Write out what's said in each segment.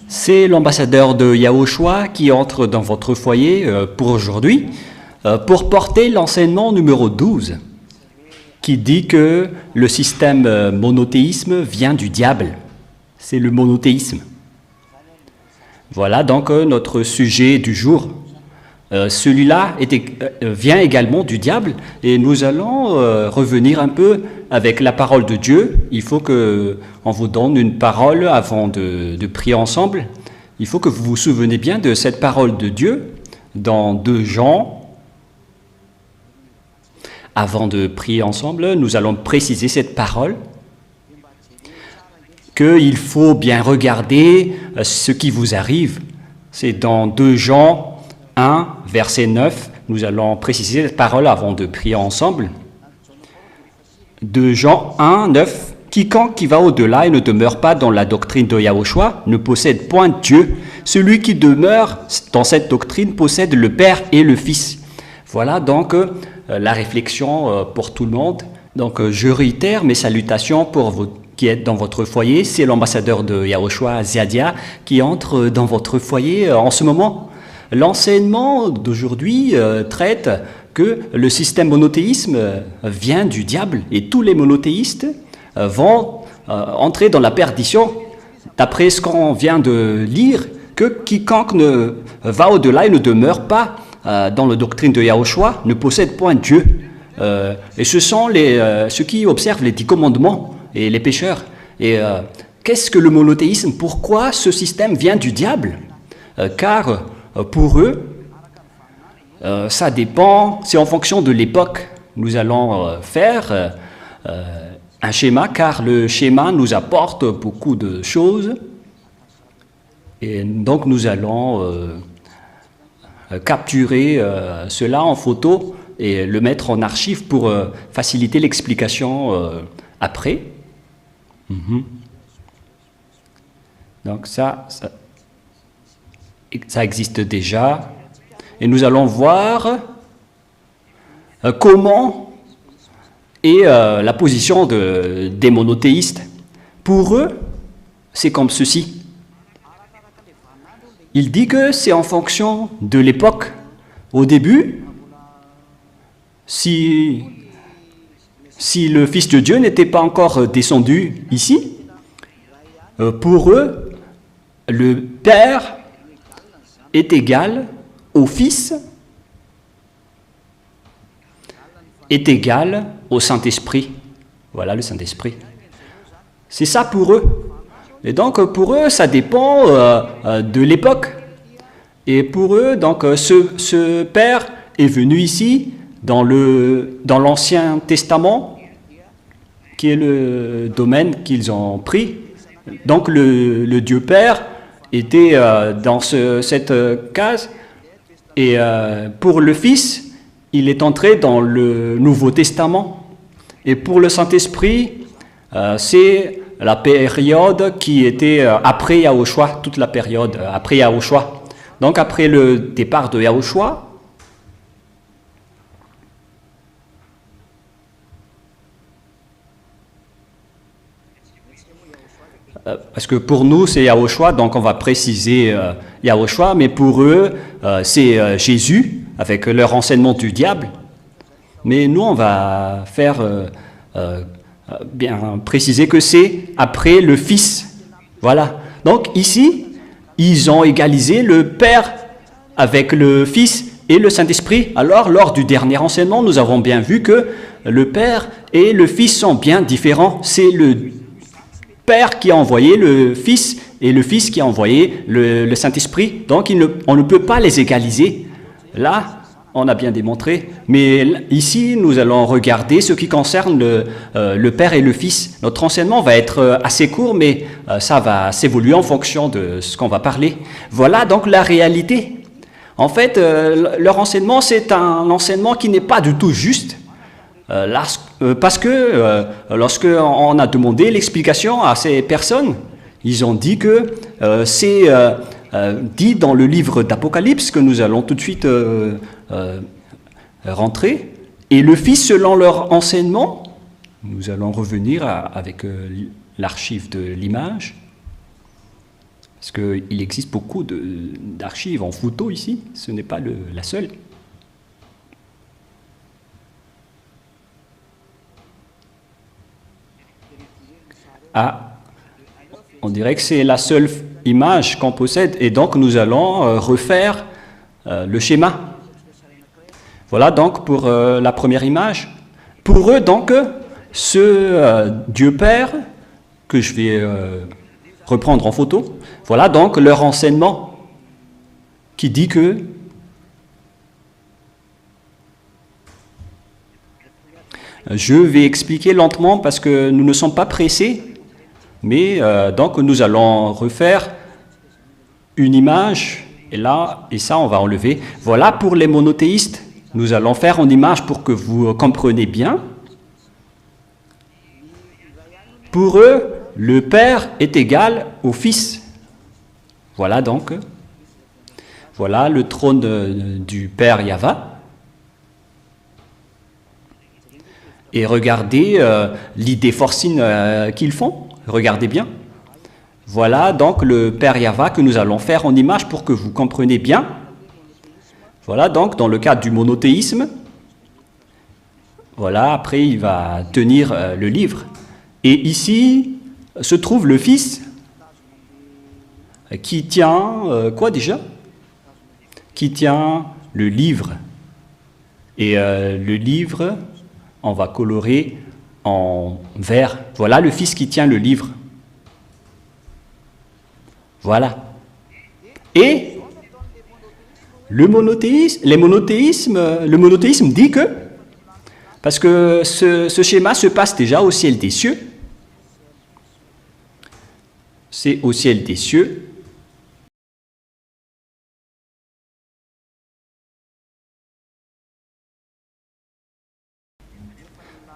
C'est l'ambassadeur de Yahushua qui entre dans votre foyer pour aujourd'hui, pour porter l'enseignement numéro 12, qui dit que le système monothéisme vient du diable. C'est le monothéisme. Voilà donc notre sujet du jour. Celui-là vient également du diable et nous allons revenir un peu avec la parole de Dieu. Il faut qu'on vous donne une parole avant de prier ensemble. Il faut que vous vous souveniez bien de cette parole de Dieu dans 2 Jean. Avant de prier ensemble, nous allons préciser cette parole, qu'il faut bien regarder ce qui vous arrive. C'est dans 2 Jean 1, verset 9, nous allons préciser cette parole avant de prier ensemble. 2 Jean 1, 9, « Quiconque qui va au-delà et ne demeure pas dans la doctrine de Yahushua ne possède point Dieu. Celui qui demeure dans cette doctrine possède le Père et le Fils. » Voilà donc la réflexion pour tout le monde. Donc je réitère mes salutations pour vous qui êtes dans votre foyer. C'est l'ambassadeur de Yahushua, Ziadia, qui entre dans votre foyer en ce moment. L'enseignement d'aujourd'hui traite que le système monothéisme vient du diable et tous les monothéistes vont entrer dans la perdition. D'après ce qu'on vient de lire, que quiconque ne va au-delà et ne demeure pas dans la doctrine de Yahushua ne possède point Dieu. Et ce sont ceux qui observent les 10 commandements et les pécheurs. Et qu'est-ce que le monothéisme? Pourquoi ce système vient du diable? Car pour eux, ça dépend, c'est en fonction de l'époque. Nous allons faire un schéma, car le schéma nous apporte beaucoup de choses. Et donc nous allons capturer cela en photo et le mettre en archive pour faciliter l'explication après. Donc ça existe déjà. Et nous allons voir comment est la position des monothéistes. Pour eux, c'est comme ceci. Il dit que c'est en fonction de l'époque. Au début, si le Fils de Dieu n'était pas encore descendu ici, pour eux, le Père est égal au Fils, est égal au Saint-Esprit. Voilà le Saint-Esprit. C'est ça pour eux. Et donc pour eux, ça dépend de l'époque. Et pour eux, donc ce Père est venu ici dans l'Ancien Testament, qui est le domaine qu'ils ont pris. Donc le Dieu Père était dans cette case. Et pour le Fils, il est entré dans le Nouveau Testament. Et pour le Saint-Esprit, c'est la période qui était après Yahushua, toute la période après Yahushua. Donc après le départ de Yahushua, parce que pour nous c'est Yahushua, donc on va préciser Yahushua, mais pour eux c'est Jésus avec leur enseignement du diable. Mais nous on va faire bien préciser que c'est après le Fils. Voilà. Donc ici, ils ont égalisé le Père avec le Fils et le Saint-Esprit. Alors lors du dernier enseignement, nous avons bien vu que le Père et le Fils sont bien différents. C'est le Père qui a envoyé le Fils et le Fils qui a envoyé le Saint-Esprit. Donc on ne peut pas les égaliser. Là, on a bien démontré. Mais ici, nous allons regarder ce qui concerne le Père et le Fils. Notre enseignement va être assez court, mais ça va s'évoluer en fonction de ce qu'on va parler. Voilà donc la réalité. En fait, leur enseignement, c'est un enseignement qui n'est pas du tout juste. Parce que lorsqu'on a demandé l'explication à ces personnes, ils ont dit que c'est dit dans le livre d'Apocalypse que nous allons tout de suite rentrer. Et le Fils, selon leur enseignement, nous allons revenir avec l'archive de l'image. Parce qu'il existe beaucoup d'archives en photo ici, ce n'est pas la seule. Ah, on dirait que c'est la seule image qu'on possède et donc nous allons refaire le schéma. Voilà donc pour la première image. Pour eux donc, ce Dieu Père que je vais reprendre en photo, voilà donc leur enseignement qui dit que je vais expliquer lentement parce que nous ne sommes pas pressés. Mais donc nous allons refaire une image, et là, et ça on va enlever. Voilà pour les monothéistes, nous allons faire une image pour que vous compreniez bien. Pour eux, le Père est égal au Fils. Voilà donc, voilà le trône du Père Yahva. Et regardez l'idée forcine qu'ils font. Regardez bien. Voilà donc le Père Yahva que nous allons faire en image pour que vous compreniez bien. Voilà donc dans le cadre du monothéisme. Voilà, après il va tenir le livre. Et ici se trouve le Fils qui tient, quoi déjà? Qui tient le livre. Et le livre, on va colorer en vert. Voilà le Fils qui tient le livre. Voilà. Et le monothéisme dit que, parce que ce schéma se passe déjà au ciel des cieux, c'est au ciel des cieux.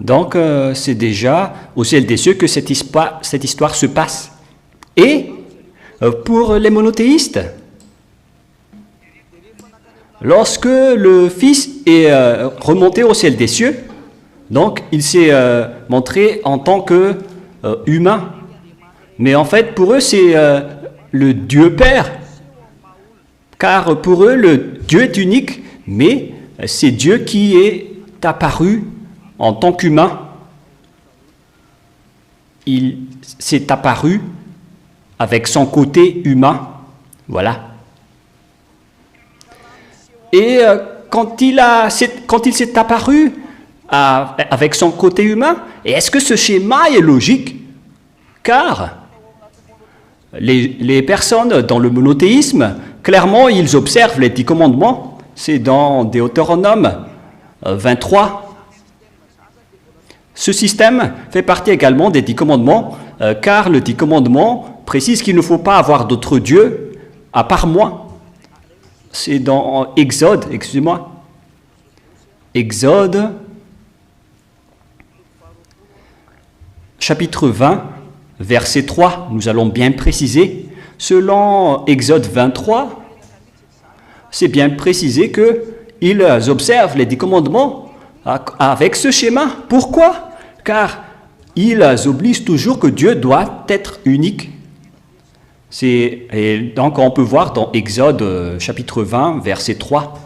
Donc, c'est déjà au ciel des cieux que cette histoire se passe. Et pour les monothéistes, lorsque le Fils est remonté au ciel des cieux, donc il s'est montré en tant que humain. Mais en fait, pour eux, c'est le Dieu Père. Car pour eux, le Dieu est unique, mais c'est Dieu qui est apparu en tant qu'humain. Il s'est apparu avec son côté humain. Voilà. Et quand il s'est apparu avec son côté humain, est-ce que ce schéma est logique? Car les personnes dans le monothéisme, clairement, ils observent les 10 commandements. C'est dans Deutéronome 23. Ce système fait partie également des 10 commandements, car le 10 commandements précise qu'il ne faut pas avoir d'autre Dieu à part moi. C'est dans Exode, excusez-moi. Exode, chapitre 20, verset 3, nous allons bien préciser. Selon Exode 23, c'est bien précisé qu'ils observent les 10 commandements avec ce schéma. Pourquoi? Car ils obligent toujours que Dieu doit être unique. Et donc on peut voir dans Exode chapitre 20, verset 3.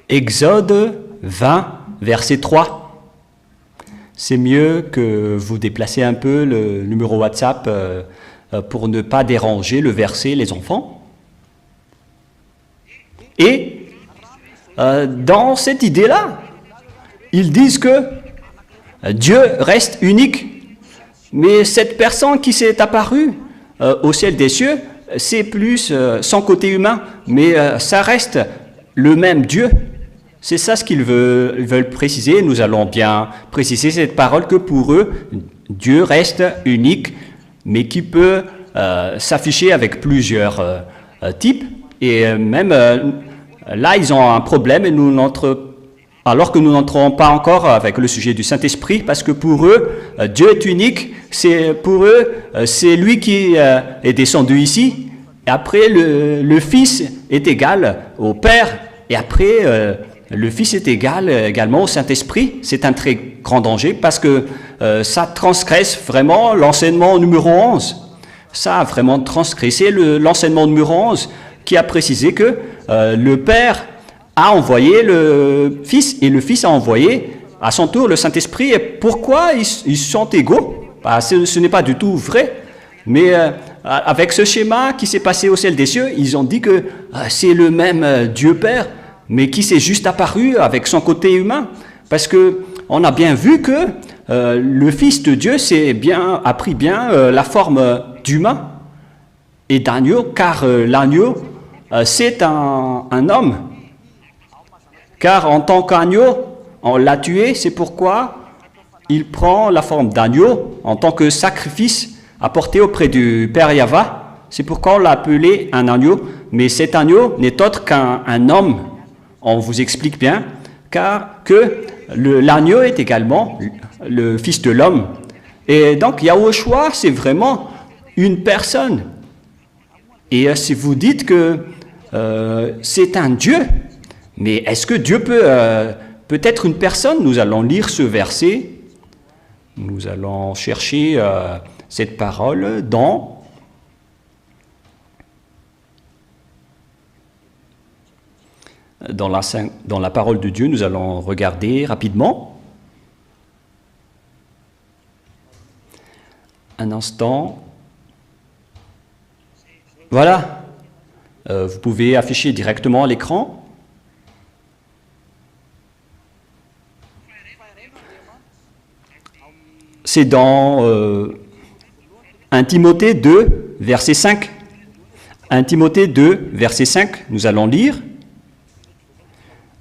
Exode 20, verset 3. C'est mieux que vous déplacez un peu le numéro WhatsApp pour ne pas déranger le verset, les enfants. Et dans cette idée-là, ils disent que Dieu reste unique. Mais cette personne qui s'est apparue au ciel des cieux, c'est plus son côté humain, mais ça reste le même Dieu. C'est ça ce qu'ils veulent préciser. Nous allons bien préciser cette parole que pour eux, Dieu reste unique, mais qui peut s'afficher avec plusieurs types. Et même là, ils ont un problème et alors que nous n'entrons pas encore avec le sujet du Saint-Esprit, parce que pour eux, Dieu est unique, pour eux, c'est lui qui est descendu ici, et après le Fils est égal au Père, et après le Fils est égal également au Saint-Esprit. C'est un très grand danger parce que ça transgresse vraiment l'enseignement numéro 11. Ça a vraiment transgressé l'enseignement numéro 11 qui a précisé que le Père a envoyé le Fils et le Fils a envoyé à son tour le Saint-Esprit. Et pourquoi ils sont égaux? Ce n'est pas du tout vrai. Mais avec ce schéma qui s'est passé au ciel des cieux, ils ont dit que c'est le même Dieu Père, mais qui s'est juste apparu avec son côté humain. Parce que on a bien vu que le Fils de Dieu a pris bien la forme d'humain et d'agneau, car l'agneau, c'est un homme. Car en tant qu'agneau, on l'a tué, c'est pourquoi il prend la forme d'agneau en tant que sacrifice apporté auprès du Père Yahva. C'est pourquoi on l'a appelé un agneau. Mais cet agneau n'est autre qu'un homme. On vous explique bien, car que l'agneau est également le Fils de l'homme. Et donc Yahushua, c'est vraiment une personne. Et si vous dites que c'est un Dieu, mais est-ce que Dieu peut être une personne? Nous allons lire ce verset. Nous allons chercher cette parole dans la parole de Dieu. Nous allons regarder rapidement. Un instant. Voilà. Vous pouvez afficher directement à l'écran. C'est dans 1 Timothée 2, verset 5. 1 Timothée 2, verset 5, nous allons lire.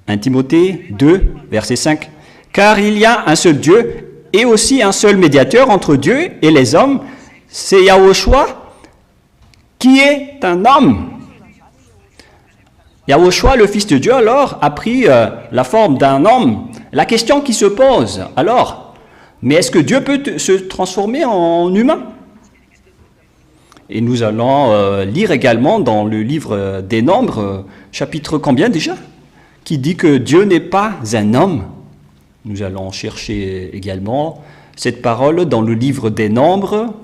1 Timothée 2, verset 5. Car il y a un seul Dieu et aussi un seul médiateur entre Dieu et les hommes, c'est Yahushua, qui est un homme. Yahushua, le Fils de Dieu, alors, a pris la forme d'un homme. La question qui se pose, alors, mais est-ce que Dieu peut se transformer en humain? Et nous allons lire également dans le livre des Nombres, chapitre combien déjà? Qui dit que Dieu n'est pas un homme. Nous allons chercher également cette parole dans le livre des Nombres,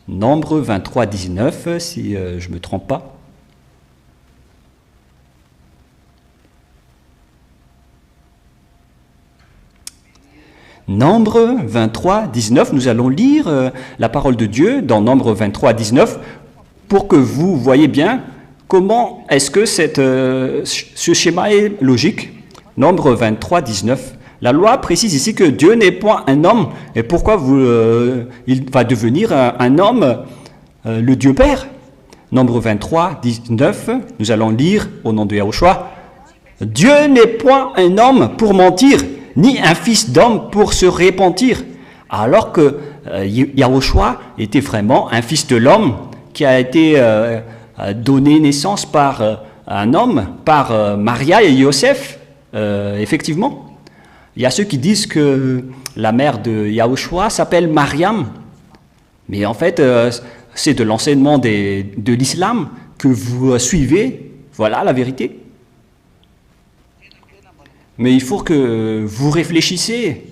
Nombres 23, 19, si je ne me trompe pas. Nombre 23, 19, nous allons lire la parole de Dieu dans Nombre 23, 19 pour que vous voyez bien comment est-ce que ce schéma est logique. Nombre 23, 19. La loi précise ici que Dieu n'est point un homme. Et pourquoi il va devenir un homme, le Dieu Père? Nombre 23, 19, nous allons lire au nom de Yahushua. Dieu n'est point un homme pour mentir, ni un fils d'homme pour se repentir. Alors que Yahushua était vraiment un fils de l'homme qui a été donné naissance par un homme, par Maria et Yosef, effectivement. Il y a ceux qui disent que la mère de Yahushua s'appelle Mariam. Mais en fait, c'est de l'enseignement de l'islam que vous suivez. Voilà la vérité. Mais il faut que vous réfléchissez,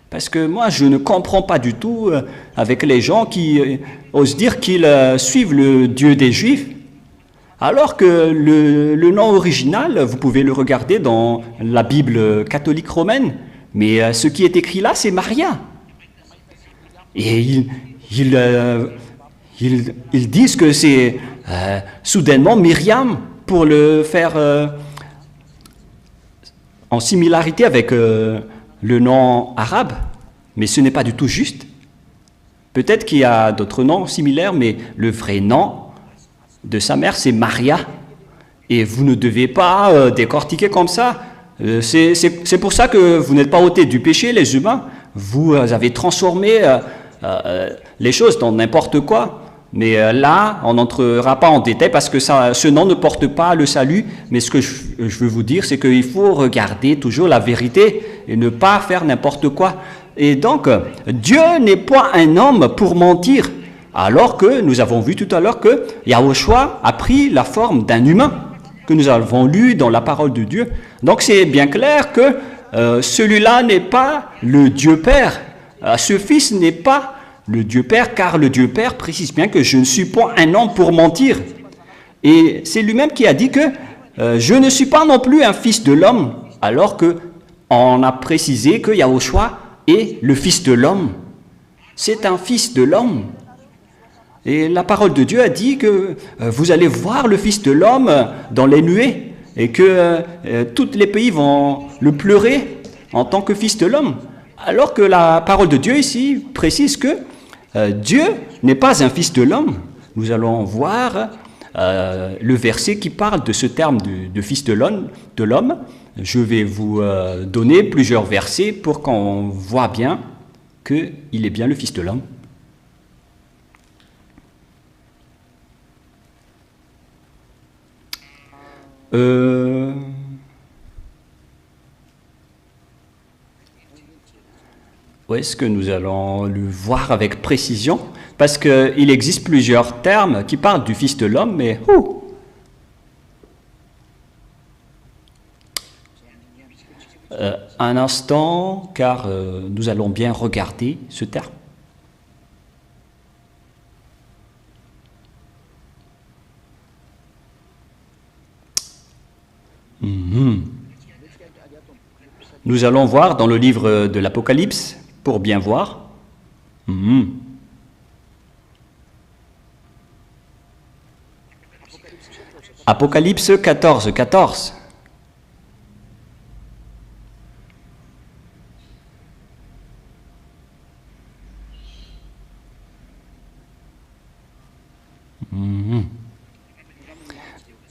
parce que moi, je ne comprends pas du tout avec les gens qui osent dire qu'ils suivent le Dieu des Juifs, alors que le nom original, vous pouvez le regarder dans la Bible catholique romaine, mais ce qui est écrit là, c'est Maria. Et ils disent que c'est soudainement Myriam pour le faire... en similarité avec le nom arabe, mais ce n'est pas du tout juste. Peut-être qu'il y a d'autres noms similaires, mais le vrai nom de sa mère, c'est Maria. Et vous ne devez pas décortiquer comme ça. C'est pour ça que vous n'êtes pas ôtés du péché, les humains. Vous avez transformé les choses dans n'importe quoi. Mais là, on n'entrera pas en détail parce que ce nom ne porte pas le salut. Mais ce que je veux vous dire, c'est qu'il faut regarder toujours la vérité et ne pas faire n'importe quoi. Et donc, Dieu n'est pas un homme pour mentir. Alors que nous avons vu tout à l'heure que Yahushua a pris la forme d'un humain. que nous avons lu dans la parole de Dieu. Donc c'est bien clair que celui-là n'est pas le Dieu Père. Ce Fils n'est pas le Dieu Père, car le Dieu Père précise bien que je ne suis pas un homme pour mentir. Et c'est lui-même qui a dit que je ne suis pas non plus un fils de l'homme, alors qu'on a précisé que Yahushua est le Fils de l'homme. C'est un Fils de l'homme. Et la parole de Dieu a dit que vous allez voir le Fils de l'homme dans les nuées et que tous les pays vont le pleurer en tant que Fils de l'homme. Alors que la parole de Dieu ici précise que Dieu n'est pas un Fils de l'homme. Nous allons voir le verset qui parle de ce terme de Fils de l'homme. Je vais vous donner plusieurs versets pour qu'on voit bien qu'il est bien le Fils de l'homme. Où est-ce que nous allons le voir avec précision? Parce qu'il existe plusieurs termes qui parlent du Fils de l'homme, mais un instant, car nous allons bien regarder ce terme. Nous allons voir dans le livre de l'Apocalypse, pour bien voir. Apocalypse 14, 14.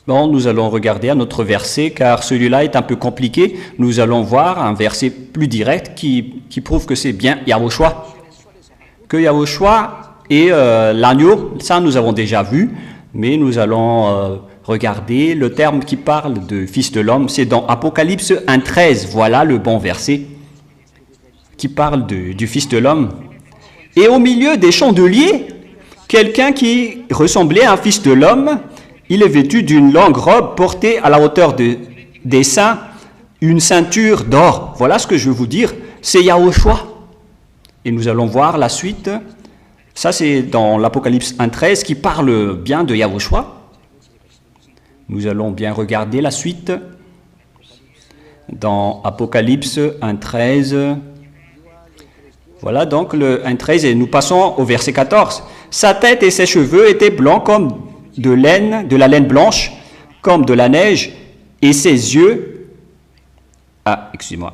Bon, nous allons regarder un autre verset, car celui-là est un peu compliqué. Nous allons voir un verset plus direct qui prouve que c'est bien Yahushua. Que Yahushua est l'agneau, ça nous avons déjà vu, mais nous allons regarder le terme qui parle de Fils de l'homme. C'est dans Apocalypse 1,13, voilà le bon verset, qui parle du Fils de l'homme. Et au milieu des chandeliers, quelqu'un qui ressemblait à un Fils de l'homme, il est vêtu d'une longue robe portée à la hauteur des seins, une ceinture d'or. Voilà ce que je veux vous dire, c'est Yahushua. Et nous allons voir la suite. Ça, c'est dans l'Apocalypse 1,13 qui parle bien de Yahushua. Nous allons bien regarder la suite. Dans Apocalypse 1,13. Voilà donc le 1,13 et nous passons au verset 14. Sa tête et ses cheveux étaient blancs comme de la laine blanche, comme de la neige, et ses yeux... Ah, excusez-moi.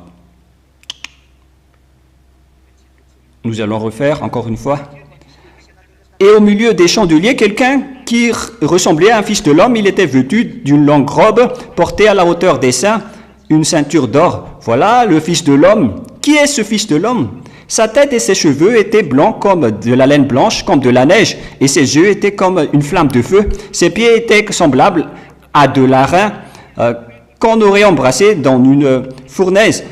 Nous allons refaire encore une fois. Et au milieu des chandeliers, quelqu'un qui ressemblait à un fils de l'homme, il était vêtu d'une longue robe, portée à la hauteur des seins, une ceinture d'or. Voilà le Fils de l'homme. Qui est ce Fils de l'homme? Sa tête et ses cheveux étaient blancs comme de la laine blanche, comme de la neige, et ses yeux étaient comme une flamme de feu. Ses pieds étaient semblables à de l'airain qu'on aurait embrassé dans une fournaise,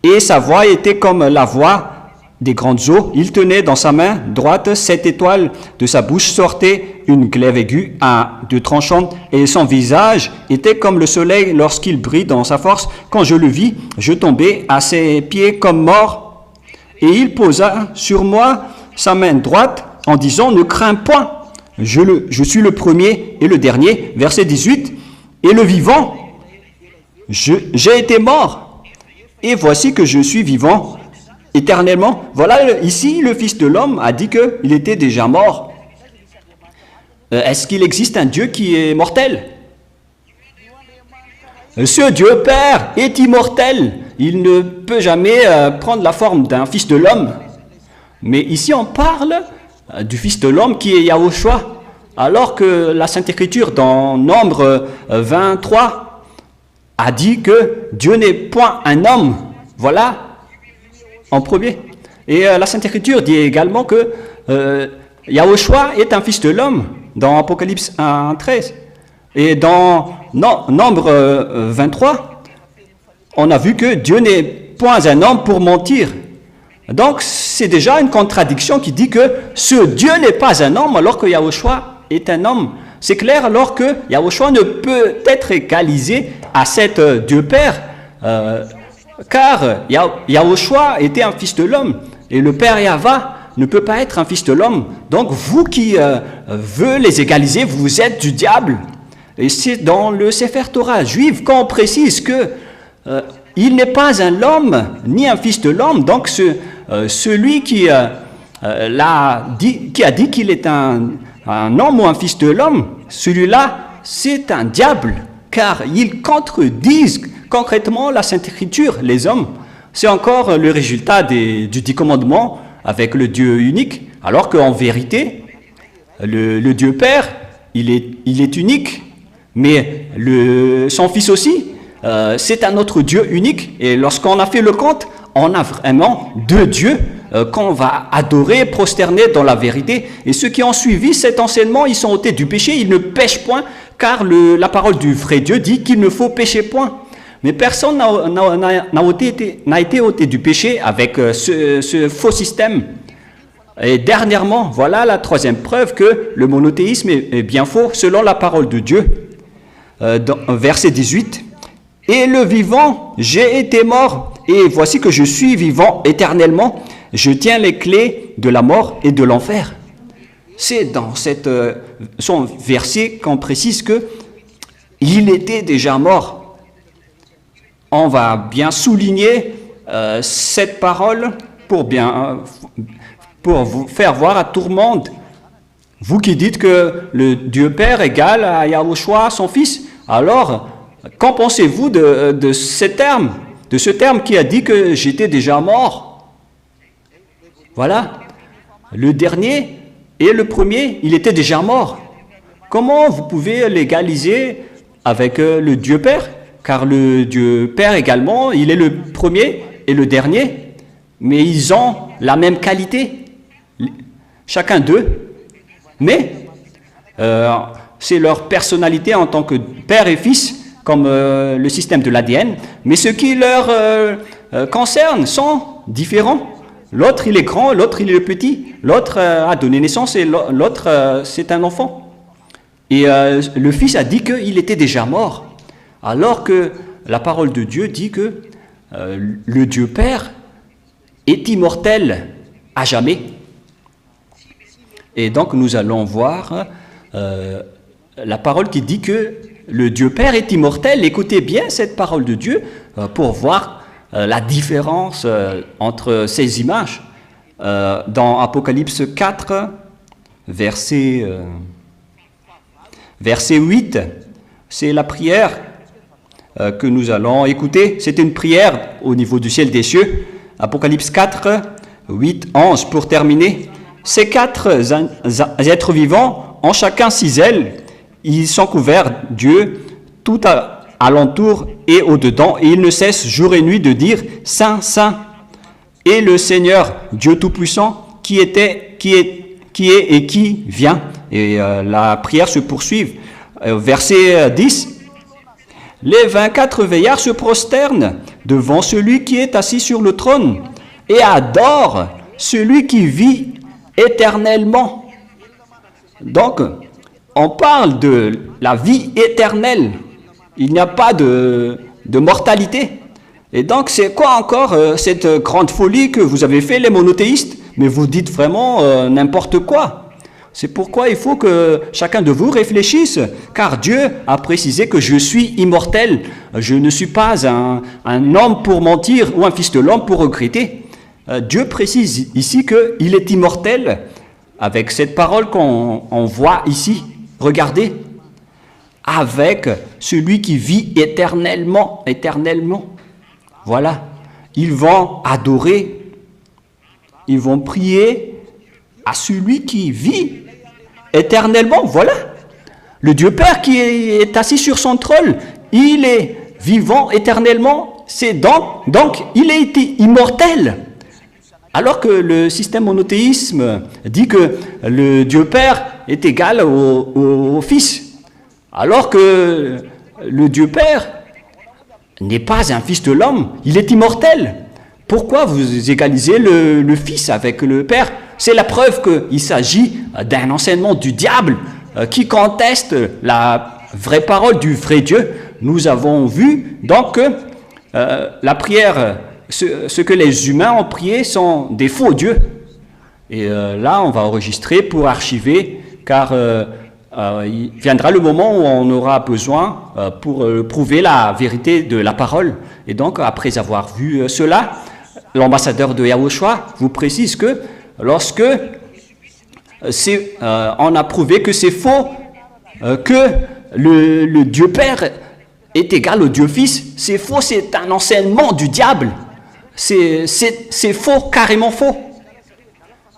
et sa voix était comme la voix des grandes eaux. Il tenait dans sa main droite 7 étoiles, de sa bouche sortait une glaive aiguë à 2 tranchants, et son visage était comme le soleil lorsqu'il brille dans sa force. Quand je le vis, je tombai à ses pieds comme mort, et il posa sur moi sa main droite en disant, ne crains point, je suis le premier et le dernier. Verset 18, et le vivant, j'ai été mort, et voici que je suis vivant éternellement. Voilà, ici, le Fils de l'homme a dit qu'il était déjà mort. Est-ce qu'il existe un Dieu qui est mortel? Ce Dieu Père est immortel. Il ne peut jamais prendre la forme d'un Fils de l'homme. Mais ici, on parle du Fils de l'homme qui est Yahushua. Alors que la Sainte Écriture, dans Nombre 23, a dit que Dieu n'est point un homme. Voilà, en premier. Et la Sainte Écriture dit également que Yahushua est un Fils de l'homme, dans Apocalypse 1,13. Et dans Nombre 23, on a vu que Dieu n'est point un homme pour mentir. Donc, c'est déjà une contradiction qui dit que ce Dieu n'est pas un homme, alors que Yahushua est un homme. C'est clair alors que Yahushua ne peut être égalisé à cet Dieu Père, car Yahushua était un fils de l'homme, et le Père Yahva ne peut pas être un fils de l'homme. Donc vous qui veut les égaliser, vous êtes du diable. Et c'est dans le Sefer Torah juif qu'on précise que il n'est pas un homme, ni un fils de l'homme. Donc celui qui a dit qu'il est un homme ou un fils de l'homme, celui-là, c'est un diable, car ils contredisent concrètement la Sainte Écriture, les hommes. C'est encore le résultat du 10 commandements avec le Dieu unique, alors qu'en vérité, le Dieu Père, il est unique, mais son Fils aussi, c'est un autre Dieu unique. Et lorsqu'on a fait le compte, on a vraiment deux dieux qu'on va adorer, prosterner dans la vérité. Et ceux qui ont suivi cet enseignement, ils sont ôtés du péché, ils ne pêchent point, car la parole du vrai Dieu dit qu'il ne faut pécher point. Mais personne n'a été ôté du péché avec ce faux système. Et dernièrement, voilà la troisième preuve que le monothéisme est bien faux selon la parole de Dieu. Dans verset 18, « Et le vivant, j'ai été mort, et voici que je suis vivant éternellement. Je tiens les clés de la mort et de l'enfer. » C'est dans son verset qu'on précise que il était déjà mort. On va bien souligner cette parole pour vous faire voir à tout le monde. Vous qui dites que le Dieu Père égale à Yahushua, son Fils, alors qu'en pensez-vous de ce terme qui a dit que j'étais déjà mort? Voilà, le dernier et le premier, il était déjà mort. Comment vous pouvez l'égaliser avec le Dieu Père? Car le Dieu Père également, il est le premier et le dernier, mais ils ont la même qualité, chacun d'eux, mais c'est leur personnalité en tant que père et fils, comme le système de l'ADN, mais ce qui leur concerne sont différents. L'autre, il est grand, l'autre, il est petit, l'autre a donné naissance et l'autre, c'est un enfant. Et le fils a dit qu'il était déjà mort, alors que la parole de Dieu dit que le Dieu Père est immortel à jamais. Et donc nous allons voir la parole qui dit que le Dieu Père est immortel. Écoutez bien cette parole de Dieu pour voir la différence entre ces images. Dans Apocalypse 4, verset 8, c'est la prière que nous allons écouter. C'est une prière au niveau du ciel des cieux. Apocalypse 4, 8, 11, pour terminer. Ces quatre êtres vivants ont chacun 6 ailes. Ils sont couverts Dieu tout alentour et au-dedans, et ils ne cessent jour et nuit de dire « Saint, Saint » et le Seigneur, Dieu Tout-Puissant, qui est et qui vient. Et la prière se poursuit. Verset 10. Les 24 veillards se prosternent devant celui qui est assis sur le trône et adorent celui qui vit éternellement. Donc, on parle de la vie éternelle. Il n'y a pas de mortalité. Et donc, c'est quoi encore cette grande folie que vous avez fait, les monothéistes? Mais vous dites vraiment n'importe quoi. C'est pourquoi il faut que chacun de vous réfléchisse, car Dieu a précisé que je suis immortel. Je ne suis pas un homme pour mentir ou un fils de l'homme pour regretter. Dieu précise ici qu'il est immortel avec cette parole qu'on voit ici. Regardez, avec celui qui vit éternellement, éternellement. Voilà, ils vont adorer, ils vont prier à celui qui vit éternellement. Voilà, le Dieu Père qui est assis sur son trône, il est vivant éternellement, c'est donc il est immortel. Alors que le système monothéisme dit que le Dieu Père est égal au Fils, alors que le Dieu Père n'est pas un fils de l'homme, il est immortel. Pourquoi vous égalisez le Fils avec le Père? C'est la preuve qu'il s'agit d'un enseignement du diable qui contestent la vraie parole du vrai Dieu. Nous avons vu donc que la prière, ce que les humains ont prié sont des faux dieux. Et là, on va enregistrer pour archiver, car il viendra le moment où on aura besoin pour prouver la vérité de la parole. Et donc, après avoir vu cela, l'ambassadeur de Yahushua vous précise que lorsque on a prouvé que c'est faux, que le Dieu Père est égal au Dieu Fils, c'est faux, c'est un enseignement du diable. C'est faux, carrément faux.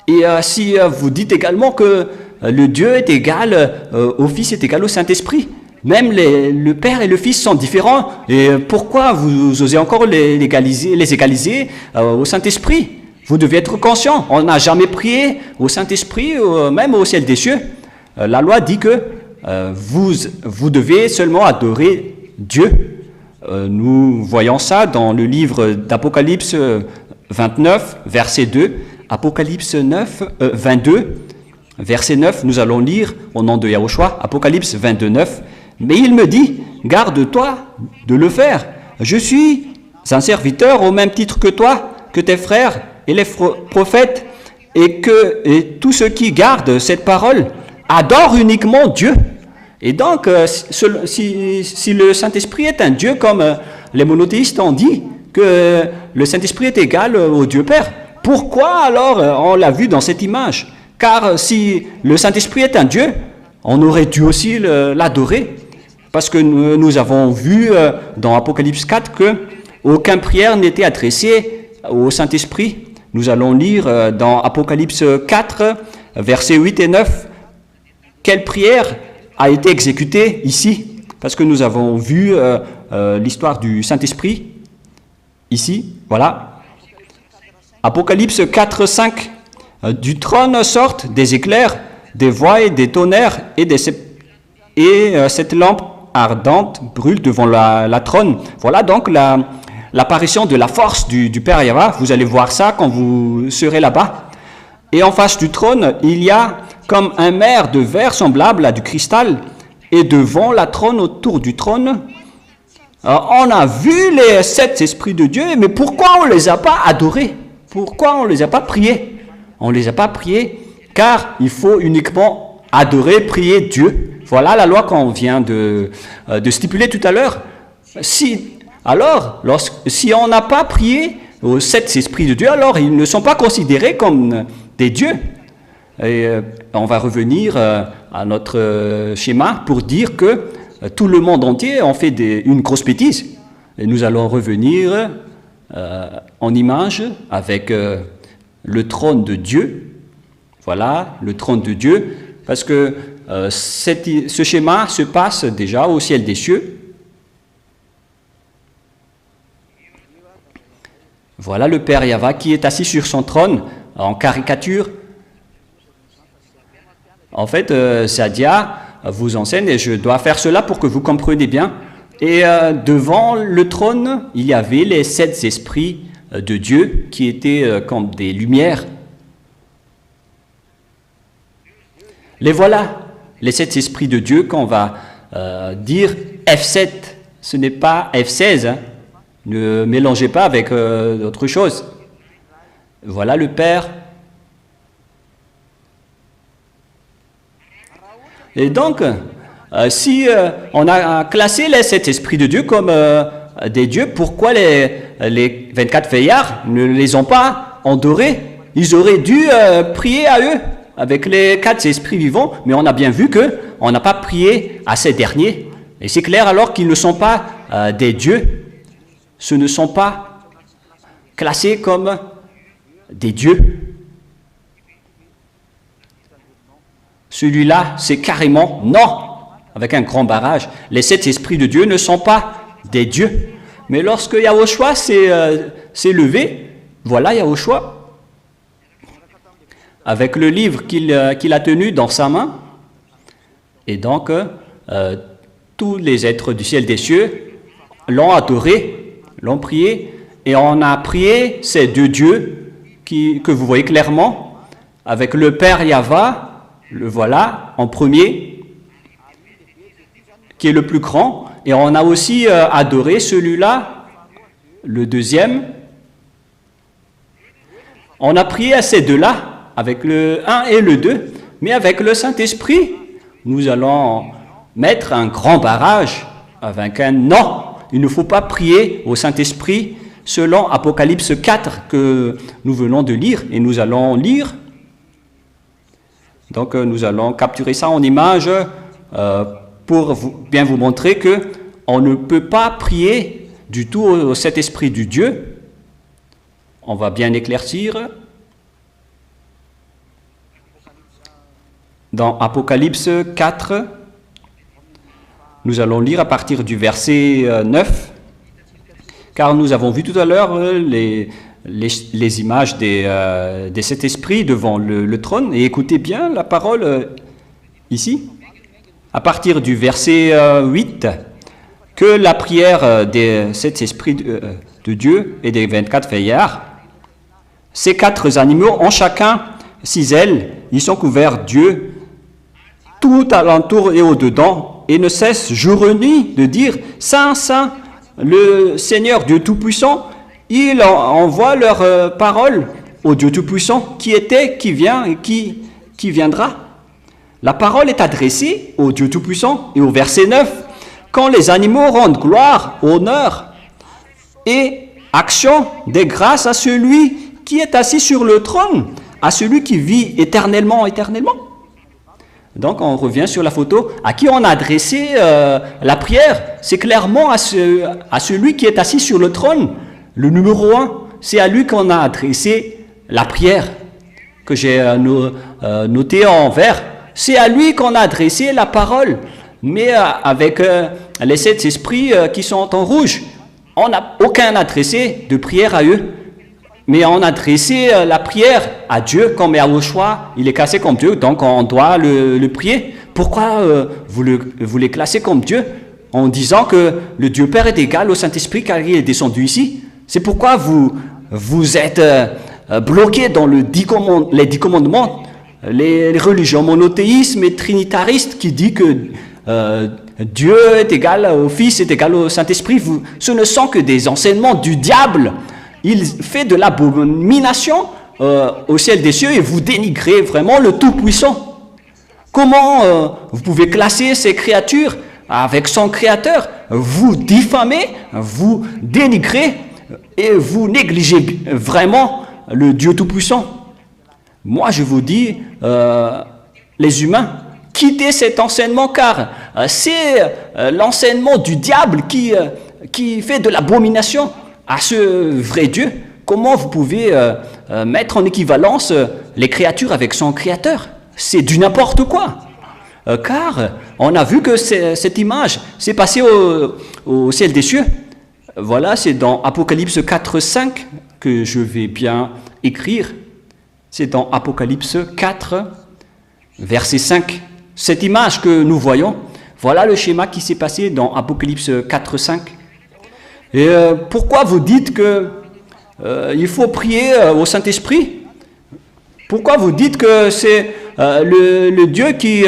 Et si vous dites également que le Dieu est égal au Fils, est égal au Saint-Esprit, même le Père et le Fils sont différents, et pourquoi vous osez encore les égaliser au Saint-Esprit? Vous devez être conscient, on n'a jamais prié au Saint-Esprit, même au ciel des cieux. La loi dit que vous devez seulement adorer Dieu. Nous voyons ça dans le livre d'Apocalypse 29, verset 2, Apocalypse 22, verset 9, nous allons lire au nom de Yahushua, Apocalypse 22, 9. Mais il me dit, garde-toi de le faire. Je suis un serviteur au même titre que toi, que tes frères et les prophètes, et tous ceux qui gardent cette parole adorent uniquement Dieu. Et donc, si le Saint-Esprit est un Dieu, comme les monothéistes ont dit, que le Saint-Esprit est égal au Dieu Père, pourquoi alors on l'a vu dans cette image? Car si le Saint-Esprit est un Dieu, on aurait dû aussi l'adorer. Parce que nous avons vu dans Apocalypse 4 que aucune prière n'était adressée au Saint-Esprit. Nous allons lire dans Apocalypse 4, versets 8 et 9, quelle prière a été exécutée ici. Parce que nous avons vu l'histoire du Saint-Esprit ici, voilà. Apocalypse 4, 5, du trône sortent des éclairs, des voix et des tonnerres, et cette lampe ardente brûle devant la trône. Voilà donc l'apparition de la force du Père Yahweh. Vous allez voir ça quand vous serez là-bas. Et en face du trône, il y a comme un mer de verre semblable à du cristal, et devant la trône, autour du trône, on a vu les 7 esprits de Dieu, mais pourquoi on ne les a pas adorés? Pourquoi on ne les a pas priés? On ne les a pas priés car il faut uniquement adorer, prier Dieu. Voilà la loi qu'on vient de stipuler tout à l'heure. Si on n'a pas prié aux 7 esprits de Dieu, alors ils ne sont pas considérés comme des dieux. Et on va revenir à notre schéma pour dire que tout le monde entier en fait une grosse bêtise. Et nous allons revenir en image avec le trône de Dieu. Voilà, le trône de Dieu, parce que ce schéma se passe déjà au ciel des cieux. Voilà le Père Yahweh qui est assis sur son trône en caricature. En fait, Sadia vous enseigne, et je dois faire cela pour que vous compreniez bien. Et devant le trône, il y avait les 7 esprits de Dieu qui étaient comme des lumières. Les voilà, les 7 esprits de Dieu qu'on va dire F7. Ce n'est pas F16, hein. Ne mélangez pas avec autre chose. Voilà le Père. Et donc, si on a classé les 7 esprits de Dieu comme des dieux, pourquoi les 24 veillards ne les ont pas adorés? Ils auraient dû prier à eux avec les 4 esprits vivants, mais on a bien vu qu'on n'a pas prié à ces derniers. Et c'est clair alors qu'ils ne sont pas des dieux. Ce ne sont pas classés comme des dieux. Celui-là, c'est carrément non, avec un grand barrage. Les 7 esprits de Dieu ne sont pas des dieux. Mais lorsque Yahushua s'est levé, voilà Yahushua, avec le livre qu'il a tenu dans sa main, et donc tous les êtres du ciel des cieux l'ont adoré, l'ont prié, et on a prié ces 2 dieux que vous voyez clairement, avec le Père Yahweh, le voilà en premier, qui est le plus grand. Et on a aussi adoré celui-là, le deuxième. On a prié à ces deux-là, avec le 1 et le 2, mais avec le Saint-Esprit, nous allons mettre un grand barrage avec un non. Il ne faut pas prier au Saint-Esprit selon Apocalypse 4 que nous venons de lire, et nous allons lire. Donc nous allons capturer ça en image pour bien vous montrer que on ne peut pas prier du tout au Saint-Esprit du Dieu. On va bien éclaircir. Dans Apocalypse 4, nous allons lire à partir du verset 9, car nous avons vu tout à l'heure les images des sept esprits devant le trône, et écoutez bien la parole ici, à partir du verset 8, que la prière des sept esprits de Dieu et des 24 veillards, ces quatre animaux ont chacun 6 ailes, ils sont couverts d'yeux, tout alentour et au-dedans, et ne cessent jour et nuit de dire « Saint, Saint, le Seigneur Dieu Tout-Puissant ». Ils envoient leur parole au Dieu Tout-Puissant qui était, qui vient et qui viendra. La parole est adressée au Dieu Tout-Puissant, et au verset 9, « Quand les animaux rendent gloire, honneur et action des grâces à celui qui est assis sur le trône, à celui qui vit éternellement, éternellement. » Donc on revient sur la photo. À qui on a adressé la prière? C'est clairement à celui qui est assis sur le trône. Le numéro 1, c'est à lui qu'on a adressé la prière, que j'ai noté en vert. C'est à lui qu'on a adressé la parole. Mais avec les 7 esprits qui sont en rouge, on n'a aucun adressé de prière à eux. Mais on a adressé la prière à Dieu, comme Yahushua, il est classé comme Dieu, donc on doit le prier. Pourquoi vous les classez comme Dieu en disant que le Dieu Père est égal au Saint-Esprit car il est descendu ici? C'est pourquoi vous êtes bloqués dans les 10 commandements, les religions monothéismes et trinitaristes qui disent que Dieu est égal au Fils, est égal au Saint-Esprit. Ce ne sont que des enseignements du diable. Il fait de l'abomination au ciel des cieux et vous dénigrez vraiment le Tout-Puissant. Comment vous pouvez classer ces créatures avec son Créateur? Vous diffamez, vous dénigrez et vous négligez vraiment le Dieu Tout-Puissant. Moi, je vous dis, les humains, quittez cet enseignement car c'est l'enseignement du diable qui fait de l'abomination à ce vrai Dieu. Comment vous pouvez mettre en équivalence les créatures avec son Créateur? C'est du n'importe quoi. Car on a vu que cette image s'est passée au ciel des cieux. Voilà, c'est dans Apocalypse 4, 5 que je vais bien écrire. C'est dans Apocalypse 4, verset 5. Cette image que nous voyons, voilà le schéma qui s'est passé dans Apocalypse 4, 5. Et pourquoi vous dites que il faut prier au Saint-Esprit? Pourquoi vous dites que c'est le Dieu qui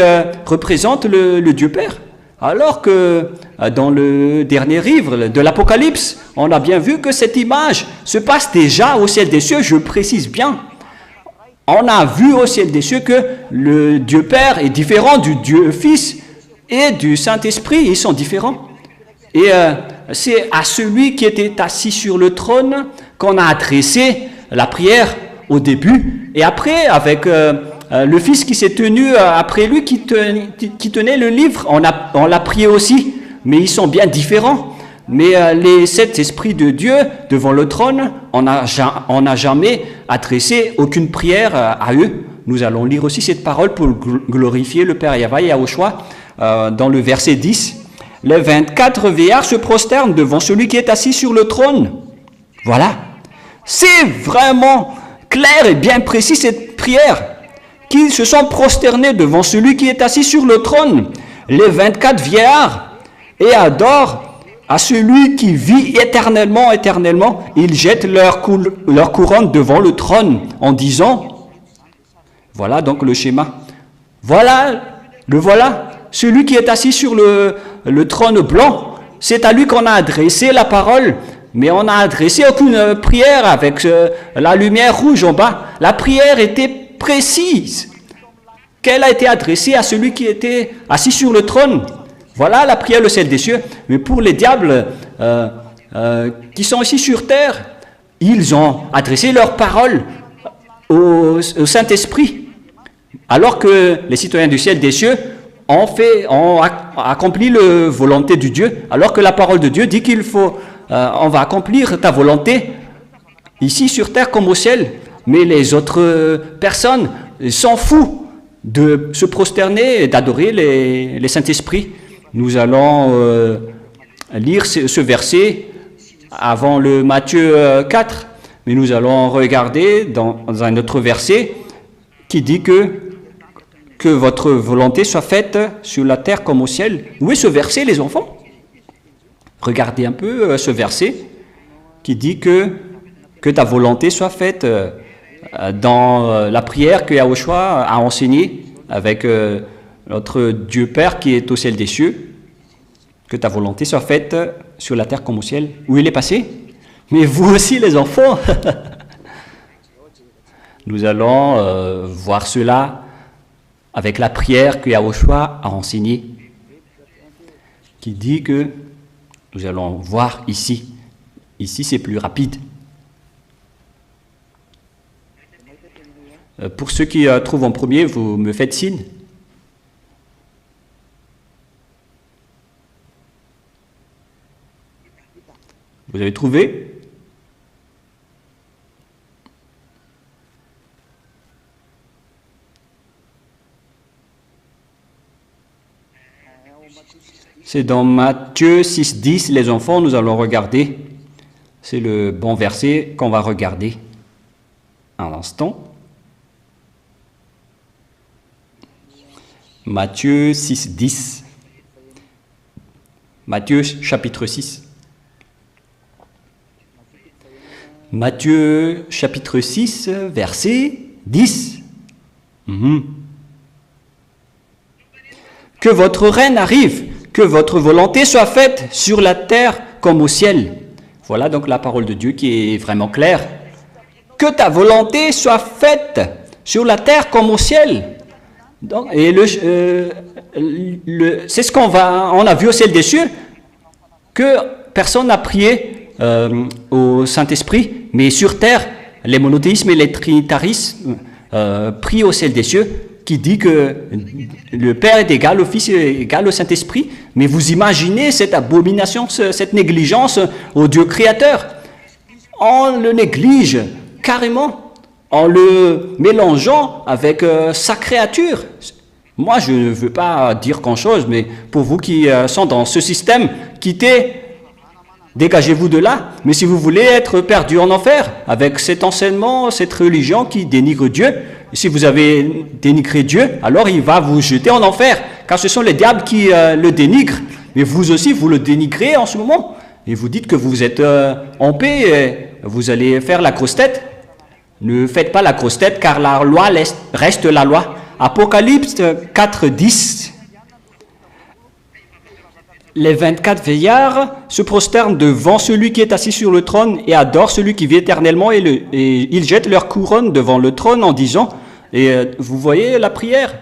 représente le Dieu Père? Alors que dans le dernier livre de l'Apocalypse, on a bien vu que cette image se passe déjà au ciel des cieux, je précise bien. On a vu au ciel des cieux que le Dieu Père est différent du Dieu Fils et du Saint-Esprit, ils sont différents. Et c'est à celui qui était assis sur le trône qu'on a adressé la prière au début. Et après, avec le Fils qui s'est tenu après lui, qui tenait le livre, on l'a prié aussi. Mais ils sont bien différents. Mais les 7 esprits de Dieu devant le trône, on n'a jamais adressé aucune prière à eux. Nous allons lire aussi cette parole pour glorifier le Père Yahweh Yahushua dans le verset 10. Les 24 veillards se prosternent devant celui qui est assis sur le trône. Voilà. C'est vraiment clair et bien précis cette prière. Qu'ils se sont prosternés devant celui qui est assis sur le trône. Les 24 veillards et adorent à celui qui vit éternellement, éternellement. Ils jettent leur couronne devant le trône en disant, voilà donc le schéma. Voilà, celui qui est assis sur le le trône blanc. C'est à lui qu'on a adressé la parole, mais on n'a adressé aucune prière avec la lumière rouge en bas. La prière était précise. Qu'elle a été adressée à celui qui était assis sur le trône. Voilà la prière, le ciel des cieux. Mais pour les diables qui sont ici sur terre, ils ont adressé leur parole au Saint-Esprit. Alors que les citoyens du ciel des cieux ont accompli la volonté de Dieu. Alors que la parole de Dieu dit qu'il faut, on va accomplir ta volonté ici sur terre comme au ciel. Mais les autres personnes s'en foutent de se prosterner et d'adorer les Saint-Esprit. Nous allons lire ce verset avant le Matthieu 4, mais nous allons regarder dans un autre verset qui dit que votre volonté soit faite sur la terre comme au ciel. Où est ce verset, les enfants? Regardez un peu ce verset qui dit que ta volonté soit faite dans la prière que Yahushua a enseignée avec notre Dieu Père qui est au ciel des cieux, que ta volonté soit faite sur la terre comme au ciel. Où il est passé? Mais vous aussi les enfants. Nous allons voir cela avec la prière que Yahushua a enseignée, qui dit que nous allons voir ici. Ici c'est plus rapide. Pour ceux qui trouvent en premier, vous me faites signe. Vous avez trouvé? C'est dans Matthieu 6,10, les enfants, nous allons regarder. C'est le bon verset qu'on va regarder un instant. Matthieu 6,10. Matthieu chapitre 6. Matthieu chapitre 6, verset 10. Que votre règne arrive, que votre volonté soit faite sur la terre comme au ciel. Voilà donc la parole de Dieu qui est vraiment claire. Que ta volonté soit faite sur la terre comme au ciel. Donc, et c'est ce qu'on a vu au ciel des cieux, que personne n'a prié au Saint-Esprit, mais sur terre, les monothéismes et les trinitarismes prient au ciel des cieux, qui dit que le Père est égal au Fils est égal au Saint-Esprit. Mais vous imaginez cette abomination, cette négligence au Dieu créateur. On le néglige carrément en le mélangeant avec sa créature. Moi, je ne veux pas dire grand-chose, mais pour vous qui sont dans ce système, quittez, dégagez-vous de là. Mais si vous voulez être perdu en enfer, avec cet enseignement, cette religion qui dénigre Dieu, si vous avez dénigré Dieu, alors il va vous jeter en enfer, car ce sont les diables qui le dénigrent. Mais vous aussi, vous le dénigrez en ce moment. Et vous dites que vous êtes en paix, et vous allez faire la grosse tête. Ne faites pas la grosse tête, car la loi reste la loi. Apocalypse 4:10. Les 24 veillards se prosternent devant celui qui est assis sur le trône et adorent celui qui vit éternellement, et ils jettent leur couronne devant le trône en disant, et vous voyez la prière,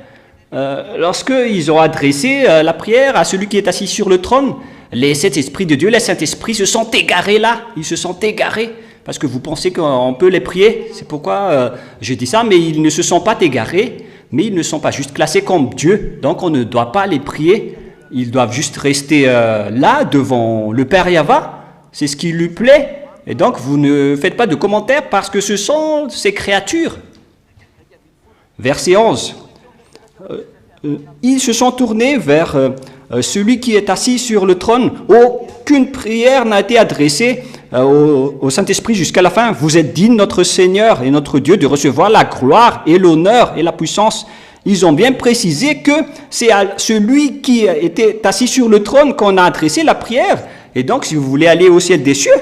lorsqu'ils ont adressé la prière à celui qui est assis sur le trône, les sept esprits de Dieu, les Saint-Esprits se sont égarés là, ils se sont égarés, parce que vous pensez qu'on peut les prier, c'est pourquoi je dis ça, mais ils ne se sont pas égarés, mais ils ne sont pas juste classés comme Dieu, donc on ne doit pas les prier, ils doivent juste rester là, devant le Père Yahva, c'est ce qui lui plaît, et donc vous ne faites pas de commentaires parce que ce sont ces créatures. Verset 11. Ils se sont tournés vers celui qui est assis sur le trône. Aucune prière n'a été adressée au Saint-Esprit jusqu'à la fin. Vous êtes digne, notre Seigneur et notre Dieu, de recevoir la gloire et l'honneur et la puissance. Ils ont bien précisé que c'est à celui qui était assis sur le trône qu'on a adressé la prière. Et donc, si vous voulez aller au ciel des cieux,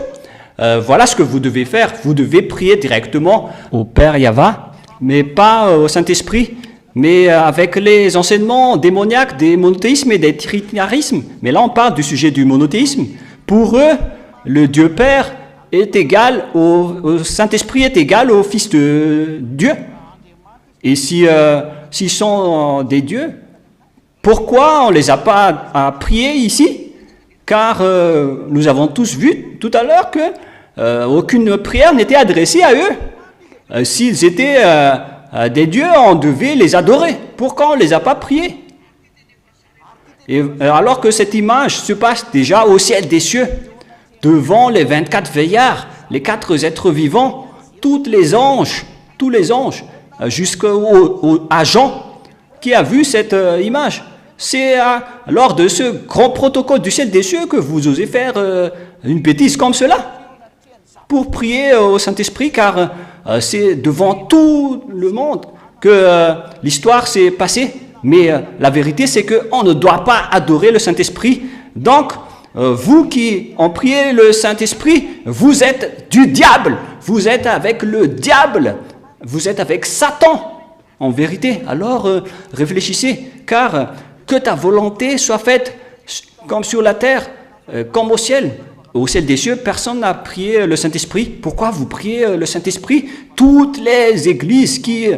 voilà ce que vous devez faire. Vous devez prier directement au Père Yahva, mais pas au Saint-Esprit. mais avec les enseignements démoniaques des monothéismes et des trinitarismes. Mais là, on parle du sujet du monothéisme. Pour eux, le Dieu Père est égal au Saint-Esprit est égal au Fils de Dieu. Et s'ils sont des dieux, pourquoi on ne les a pas à prier ici? Car nous avons tous vu tout à l'heure que aucune prière n'était adressée à eux. S'ils étaient des dieux, on devait les adorer. Pourquoi on ne les a pas priés? Et alors que cette image se passe déjà au ciel des cieux, devant les 24 veillards, les 4 êtres vivants, tous les anges, jusqu'à Jean, qui a vu cette image. C'est lors de ce grand protocole du ciel des cieux que vous osez faire une bêtise comme cela, pour prier au Saint-Esprit, car c'est devant tout le monde que l'histoire s'est passée. Mais la vérité, c'est qu'on ne doit pas adorer le Saint-Esprit. Donc, vous qui en priez le Saint-Esprit, vous êtes du diable. Vous êtes avec le diable. Vous êtes avec Satan, en vérité. Alors, réfléchissez, car que ta volonté soit faite comme sur la terre, comme au ciel. Au ciel des cieux, personne n'a prié le Saint-Esprit. Pourquoi vous priez le Saint-Esprit? Toutes les églises qui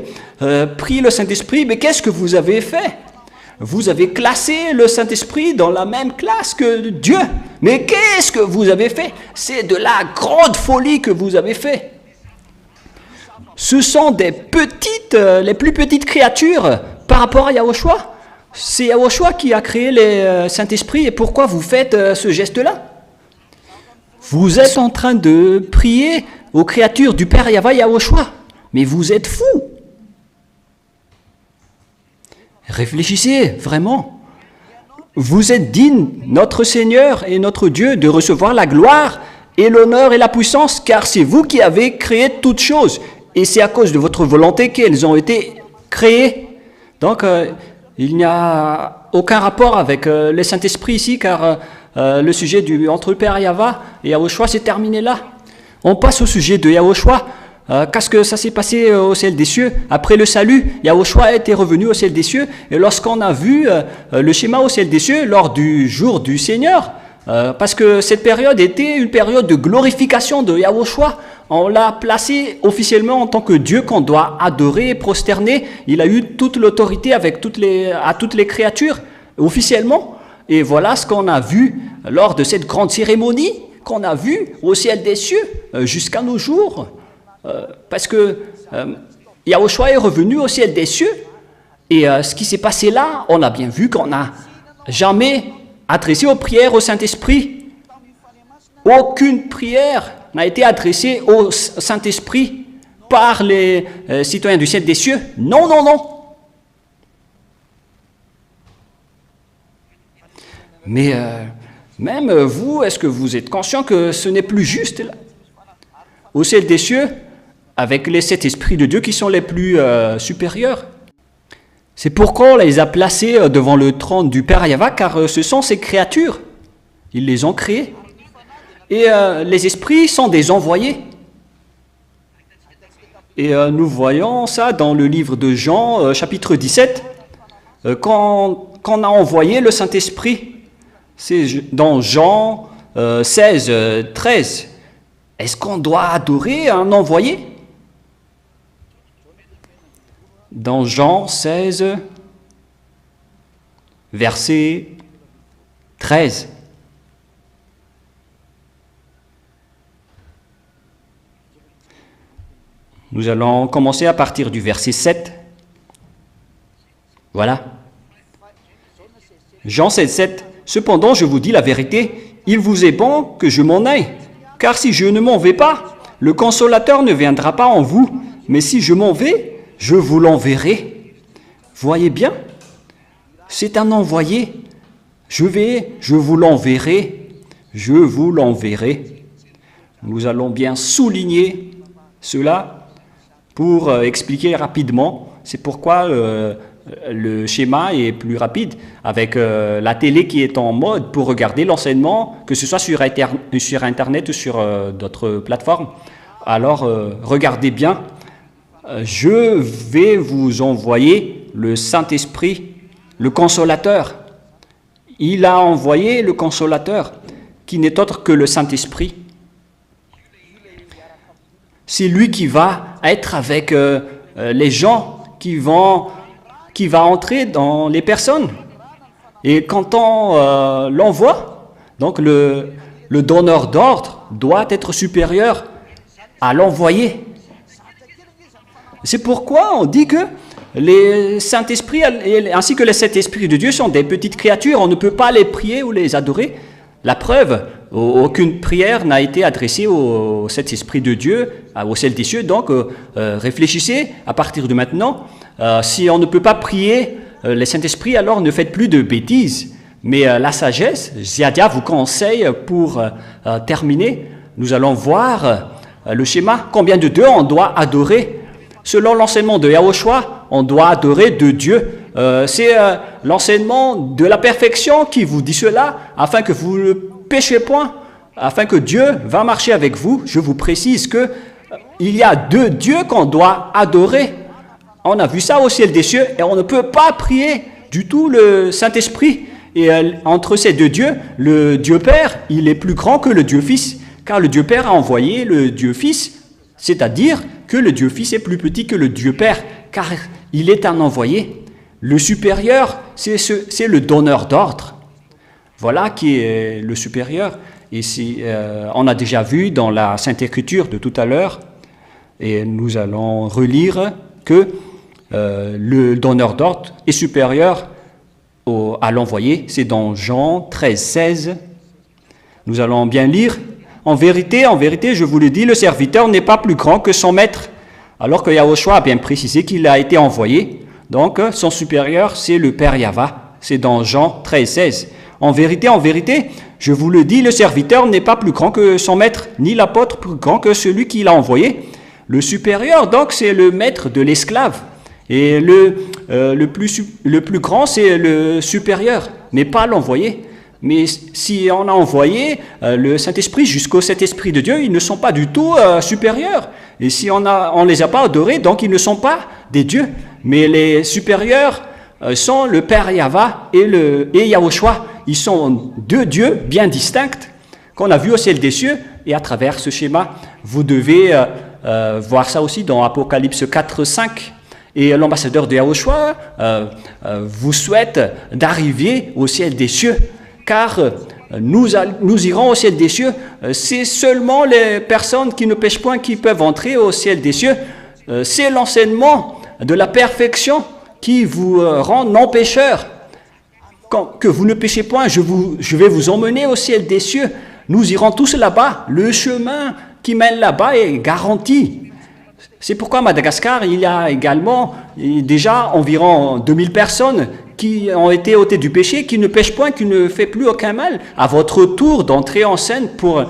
prient le Saint-Esprit, mais qu'est-ce que vous avez fait? Vous avez classé le Saint-Esprit dans la même classe que Dieu. Mais qu'est-ce que vous avez fait? C'est de la grande folie que vous avez fait. Ce sont des petites, les plus petites créatures par rapport à Yahushua. C'est Yahushua qui a créé le Saint-Esprit. Et pourquoi vous faites ce geste-là? Vous êtes en train de prier aux créatures du Père Yahushua. Mais vous êtes fous. Réfléchissez vraiment. Vous êtes digne, notre Seigneur et notre Dieu, de recevoir la gloire et l'honneur et la puissance, car c'est vous qui avez créé toutes choses. Et c'est à cause de votre volonté qu'elles ont été créées. Donc, il n'y a aucun rapport avec le Saint-Esprit ici, car le sujet entre le Père Yahva et Yahushua s'est terminé là. On passe au sujet de Yahushua. Qu'est-ce que ça s'est passé au ciel des cieux? Après le salut, Yahushua était revenu au ciel des cieux. Et lorsqu'on a vu le schéma au ciel des cieux lors du jour du Seigneur, parce que cette période était une période de glorification de Yahushua, on l'a placé officiellement en tant que Dieu qu'on doit adorer et prosterner. Il a eu toute l'autorité à toutes les créatures, officiellement. Et voilà ce qu'on a vu lors de cette grande cérémonie qu'on a vue au ciel des cieux jusqu'à nos jours. Parce que Yahushua est revenu au ciel des cieux. Et ce qui s'est passé là, on a bien vu qu'on n'a jamais adressé aux prières au Saint-Esprit. Aucune prière n'a été adressée au Saint-Esprit par les citoyens du ciel des cieux. Non, non, non. Mais même vous, est-ce que vous êtes conscient que ce n'est plus juste là? Au ciel des cieux, avec les 7 esprits de Dieu qui sont les plus supérieurs. C'est pourquoi on les a placés devant le trône du Père Yahva, car ce sont ces créatures. Ils les ont créées. Et les esprits sont des envoyés. Et nous voyons ça dans le livre de Jean, chapitre 17, quand on a envoyé le Saint-Esprit. C'est dans Jean 16, 13. Est-ce qu'on doit adorer un envoyé? Dans Jean 16, verset 13. Nous allons commencer à partir du verset 7. Voilà. Jean 16, 7. Cependant, je vous dis la vérité, il vous est bon que je m'en aille. Car si je ne m'en vais pas, le Consolateur ne viendra pas en vous. Mais si je m'en vais, je vous l'enverrai. Voyez bien, c'est un envoyé. Je vous l'enverrai. Je vous l'enverrai. Nous allons bien souligner cela pour expliquer rapidement. C'est pourquoi le schéma est plus rapide avec la télé qui est en mode pour regarder l'enseignement, que ce soit sur Internet ou sur d'autres plateformes. Alors, regardez bien. Je vais vous envoyer le Saint-Esprit, le Consolateur. Il a envoyé le Consolateur, qui n'est autre que le Saint-Esprit. C'est lui qui va être avec les gens, qui va entrer dans les personnes. Et quand on l'envoie, donc le donneur d'ordre doit être supérieur à l'envoyé. C'est pourquoi on dit que les Saint-Esprits ainsi que les Saint-Esprits de Dieu sont des petites créatures. On ne peut pas les prier ou les adorer. La preuve, aucune prière n'a été adressée au Saint-Esprit de Dieu, au ciel des cieux. Donc, réfléchissez à partir de maintenant. Si on ne peut pas prier les Saint-Esprits, alors ne faites plus de bêtises. Mais la sagesse, Ziadia vous conseille pour terminer, nous allons voir le schéma. Combien de dieux on doit adorer? Selon l'enseignement de Yahushua, on doit adorer deux dieux. C'est l'enseignement de la perfection qui vous dit cela, afin que vous ne péchez point, afin que Dieu va marcher avec vous. Je vous précise que il y a deux dieux qu'on doit adorer. On a vu ça au ciel des cieux et on ne peut pas prier du tout le Saint-Esprit. Et entre ces deux dieux, le Dieu Père, il est plus grand que le Dieu Fils, car le Dieu Père a envoyé le Dieu Fils, c'est-à-dire que le Dieu Fils est plus petit que le Dieu Père, car il est un envoyé. Le supérieur, c'est le donneur d'ordre. Voilà qui est le supérieur. Et on a déjà vu dans la Sainte Écriture de tout à l'heure, et nous allons relire que le donneur d'ordre est supérieur à l'envoyé. C'est dans Jean 13, 16. Nous allons bien lire. En vérité, je vous le dis, le serviteur n'est pas plus grand que son maître. Alors que Yahushua a bien précisé qu'il a été envoyé. Donc, son supérieur, c'est le Père Yahva. C'est dans Jean 13, 16. En vérité, je vous le dis, le serviteur n'est pas plus grand que son maître, ni l'apôtre plus grand que celui qui l'a envoyé. Le supérieur, donc, c'est le maître de l'esclave. Et le plus grand, c'est le supérieur, mais pas l'envoyé. Mais si on a envoyé le Saint-Esprit jusqu'au Saint-Esprit de Dieu, ils ne sont pas du tout supérieurs. Et si on les a pas adorés, donc ils ne sont pas des dieux. Mais les supérieurs sont le Père Yahva et Yahushua. Ils sont deux dieux bien distincts qu'on a vus au ciel des cieux. Et à travers ce schéma, vous devez voir ça aussi dans Apocalypse 4, 5. Et l'ambassadeur de Yahushua vous souhaite d'arriver au ciel des cieux. Car nous irons au ciel des cieux. C'est seulement les personnes qui ne pêchent point qui peuvent entrer au ciel des cieux. C'est l'enseignement de la perfection qui vous rend non pécheurs. Que vous ne péchez point, je vais vous emmener au ciel des cieux. Nous irons tous là-bas. Le chemin qui mène là-bas est garanti. C'est pourquoi à Madagascar, il y a également déjà environ 2000 personnes qui ont été ôtés du péché, qui ne pêchent point, qui ne fait plus aucun mal. À votre tour d'entrer en scène pour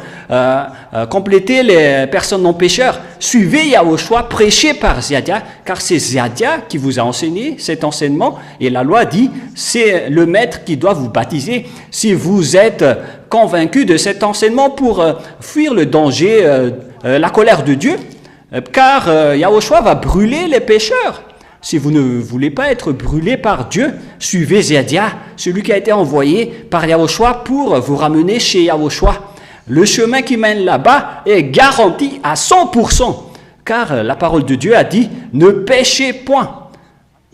compléter les personnes non pécheurs, suivez Yahushua, prêché par Ziadia, car c'est Ziadia qui vous a enseigné cet enseignement, et la loi dit, c'est le maître qui doit vous baptiser. Si vous êtes convaincu de cet enseignement pour fuir le danger, la colère de Dieu, car Yahushua va brûler les pécheurs. Si vous ne voulez pas être brûlé par Dieu, suivez Ziadia, celui qui a été envoyé par Yahushua pour vous ramener chez Yahushua. Le chemin qui mène là-bas est garanti à 100%, car la parole de Dieu a dit « ne péchez point ».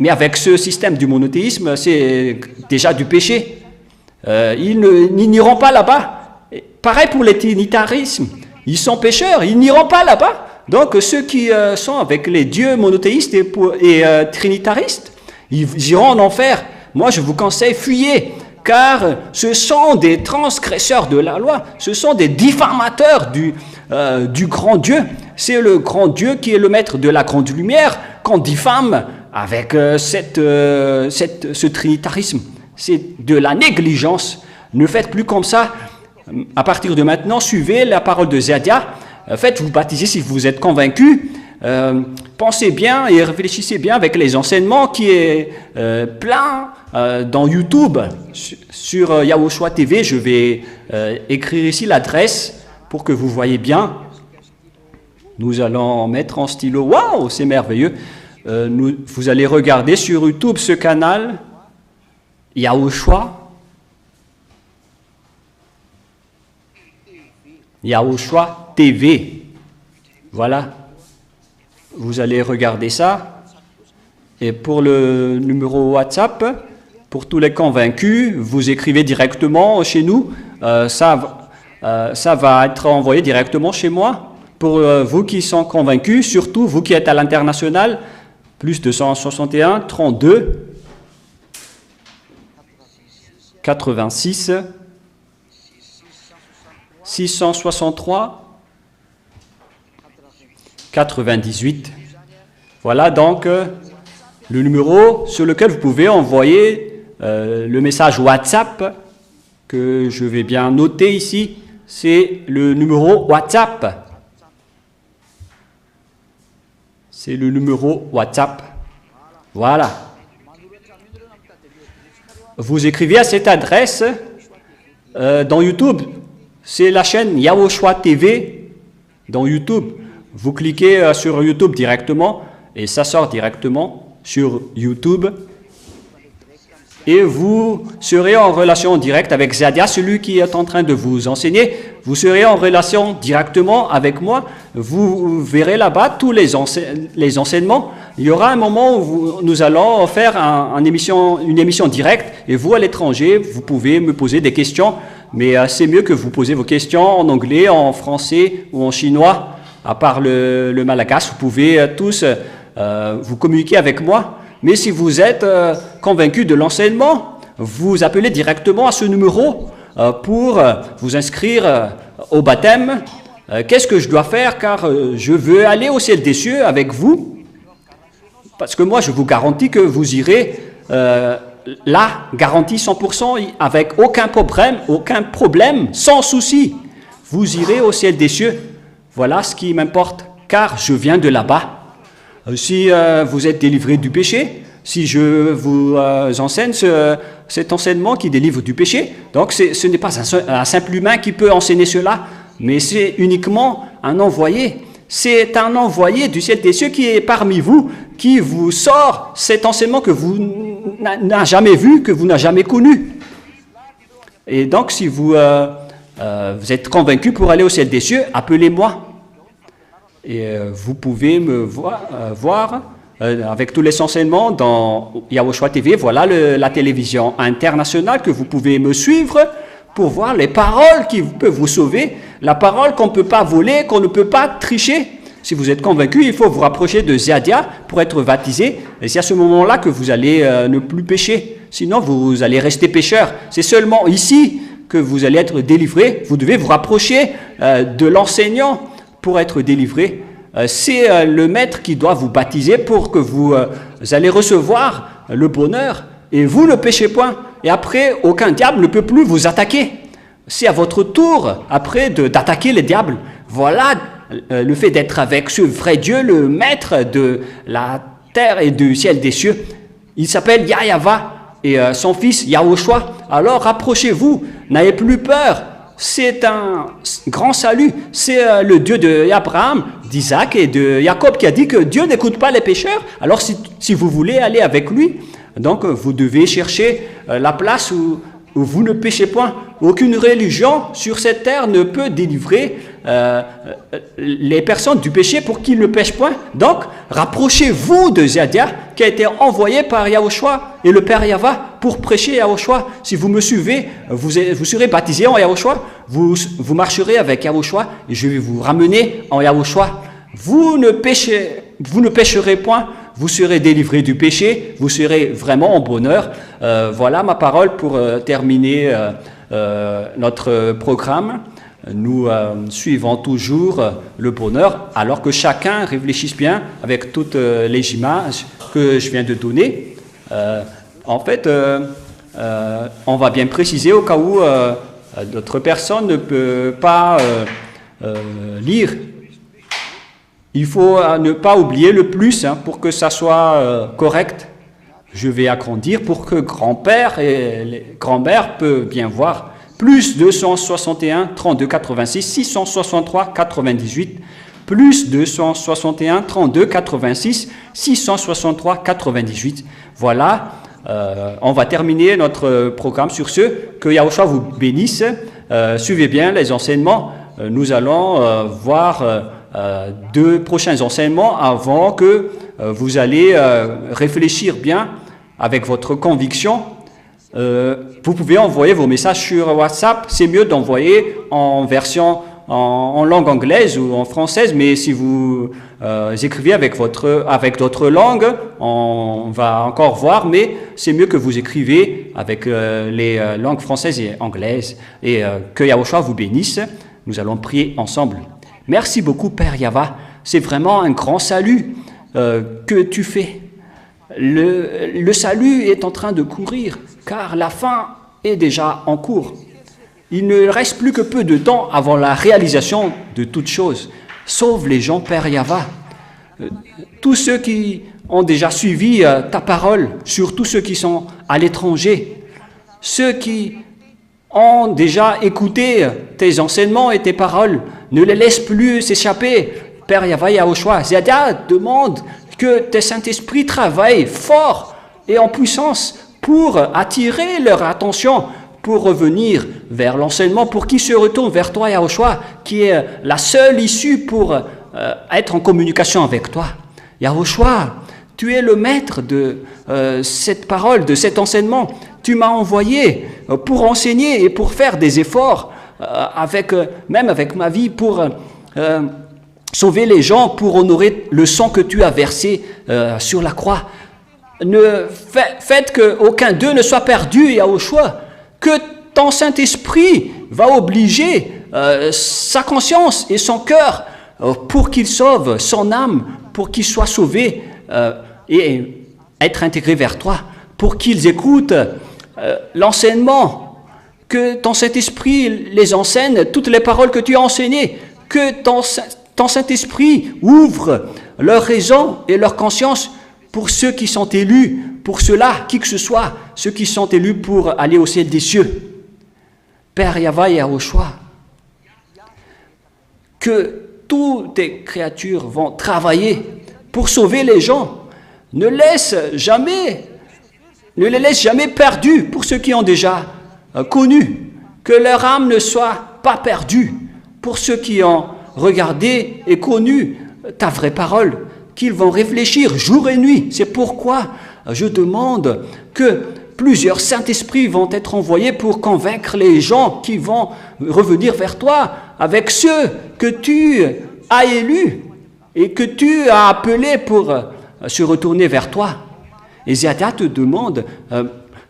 Mais avec ce système du monothéisme, c'est déjà du péché. Ils n'iront pas là-bas. Pareil pour les trinitarismes. Ils sont pécheurs, ils n'iront pas là-bas. Donc, ceux qui sont avec les dieux monothéistes et trinitaristes, ils iront en enfer. Moi, je vous conseille, fuyez, car ce sont des transgresseurs de la loi, ce sont des diffamateurs du grand Dieu. C'est le grand Dieu qui est le maître de la grande lumière qu'on diffame avec ce trinitarisme. C'est de la négligence. Ne faites plus comme ça. À partir de maintenant, suivez la parole de Ziadia. Faites-vous baptiser si vous êtes convaincu. Pensez bien et réfléchissez bien avec les enseignements qui est plein dans YouTube. Sur Yahushua TV, je vais écrire ici l'adresse pour que vous voyez bien. Nous allons mettre en stylo. Waouh, c'est merveilleux. vous allez regarder sur YouTube ce canal, Yahushua TV. Voilà. Vous allez regarder ça. Et pour le numéro WhatsApp, pour tous les convaincus, vous écrivez directement chez nous. Ça va être envoyé directement chez moi. Pour vous qui sont convaincus, surtout vous qui êtes à l'international, plus 261 32 86 663 98. Voilà donc le numéro sur lequel vous pouvez envoyer le message WhatsApp que je vais bien noter ici. C'est le numéro WhatsApp. C'est le numéro WhatsApp. Voilà. Vous écrivez à cette adresse dans YouTube. C'est la chaîne Yahushua TV dans YouTube. Vous cliquez sur YouTube directement et ça sort directement sur YouTube. Et vous serez en relation directe avec Zadia, celui qui est en train de vous enseigner. Vous serez en relation directement avec moi. Vous verrez là-bas tous les enseignements. Il y aura un moment où nous allons faire une émission directe. Et vous, à l'étranger, vous pouvez me poser des questions. Mais c'est mieux que vous posez vos questions en anglais, en français ou en chinois. À part le malagasy, vous pouvez tous vous communiquer avec moi. Mais si vous êtes convaincu de l'enseignement, vous appelez directement à ce numéro pour vous inscrire au baptême. Qu'est-ce que je dois faire car je veux aller au ciel des cieux avec vous? Parce que moi, je vous garantis que vous irez là, garantie 100%, avec aucun problème, sans souci. Vous irez au ciel des cieux. Voilà ce qui m'importe, car je viens de là-bas. Si vous êtes délivré du péché, si je vous enseigne cet enseignement qui délivre du péché, donc ce n'est pas un simple humain qui peut enseigner cela, mais c'est uniquement un envoyé. C'est un envoyé du ciel des cieux qui est parmi vous, qui vous sort cet enseignement que vous n'avez jamais vu, que vous n'avez jamais connu. Et donc, si vous êtes convaincu pour aller au ciel des cieux, appelez-moi. Et vous pouvez me voir avec tous les enseignements dans Yahushua TV. Voilà la télévision internationale que vous pouvez me suivre pour voir les paroles qui peuvent vous sauver, la parole qu'on ne peut pas voler, qu'on ne peut pas tricher. Si vous êtes convaincu, il faut vous rapprocher de Zadia pour être baptisé. Et c'est à ce moment-là que vous allez ne plus pécher. Sinon, vous allez rester pécheur. C'est seulement ici que vous allez être délivré. Vous devez vous rapprocher de l'enseignant pour être délivré. C'est le maître qui doit vous baptiser pour que vous allez recevoir le bonheur. Et vous ne péchez point. Et après, aucun diable ne peut plus vous attaquer. C'est à votre tour, après, d'attaquer les diables. Voilà le fait d'être avec ce vrai Dieu, le maître de la terre et du ciel des cieux. Il s'appelle Yahava et son fils Yahushua. Alors rapprochez-vous, n'ayez plus peur. C'est un grand salut. C'est le Dieu d'Abraham, d'Isaac et de Jacob qui a dit que Dieu n'écoute pas les pécheurs. Alors si vous voulez aller avec lui, donc vous devez chercher la place où vous ne péchez point. Aucune religion sur cette terre ne peut délivrer les personnes du péché pour qu'ils ne pêchent point. Donc, rapprochez-vous de Zadia qui a été envoyé par Yahushua et le Père Yahva pour prêcher Yahushua. Si vous me suivez, vous serez baptisé en Yahushua, vous marcherez avec Yahushua et je vais vous ramener en Yahushua. Vous ne pécherez point, vous serez délivré du péché, vous serez vraiment en bonheur. Voilà ma parole pour terminer notre programme. Nous suivons toujours le bonheur, alors que chacun réfléchisse bien avec toutes les images que je viens de donner. En fait, on va bien préciser au cas où d'autres personnes ne peuvent pas lire. Il faut ne pas oublier le plus pour que ça soit correct. Je vais agrandir pour que grand-père et les grands-mères peuvent bien voir. Plus 261 32 86 663 98. plus 261 32 86 663 98. Voilà, on va terminer notre programme sur ce. Que Yahushua vous bénisse. Suivez bien les enseignements. Nous allons voir 2 prochains enseignements avant que vous allez réfléchir bien avec votre conviction. Vous pouvez envoyer vos messages sur WhatsApp. C'est mieux d'envoyer en version en langue anglaise ou en française, mais si vous écrivez avec d'autres langues, on va encore voir, mais c'est mieux que vous écrivez avec les langues françaises et anglaises. Et que Yahushua vous bénisse. Nous allons prier ensemble. Merci beaucoup, Père Yava. C'est vraiment un grand salut que tu fais. Le salut est en train de courir, car la fin est déjà en cours. Il ne reste plus que peu de temps avant la réalisation de toutes choses. Sauve les gens, Père Yava. Tous ceux qui ont déjà suivi ta parole, surtout ceux qui sont à l'étranger, ceux qui ont déjà écouté tes enseignements et tes paroles, ne les laisse plus s'échapper. Père Yava Yahushua, Ziada demande que tes Saint-Esprit travaillent fort et en puissance pour attirer leur attention, pour revenir vers l'enseignement, pour qu'ils se retournent vers toi, Yahushua, qui est la seule issue pour être en communication avec toi. Yahushua, tu es le maître de cette parole, de cet enseignement. Tu m'as envoyé pour enseigner et pour faire des efforts, même avec ma vie, pour sauver les gens, pour honorer le sang que tu as versé sur la croix. Faites qu'aucun d'eux ne soit perdu, Yahushua, que ton Saint-Esprit va obliger sa conscience et son cœur pour qu'il sauve son âme, pour qu'il soit sauvé et être intégré vers toi, pour qu'ils écoutent l'enseignement, que ton Saint-Esprit les enseigne, toutes les paroles que tu as enseignées, que ton Saint-Esprit ouvre leur raison et leur conscience pour ceux qui sont élus, pour ceux-là, qui que ce soit, ceux qui sont élus pour aller au ciel des cieux. Père Yava et Yahushua, que toutes tes créatures vont travailler pour sauver les gens. Ne les laisse jamais perdus pour ceux qui ont déjà connu. Que leur âme ne soit pas perdue pour ceux qui ont regardé et connu ta vraie parole, qu'ils vont réfléchir jour et nuit. C'est pourquoi je demande que plusieurs Saint-Esprits vont être envoyés pour convaincre les gens qui vont revenir vers toi avec ceux que tu as élus et que tu as appelés pour se retourner vers toi. Et Ziada te demande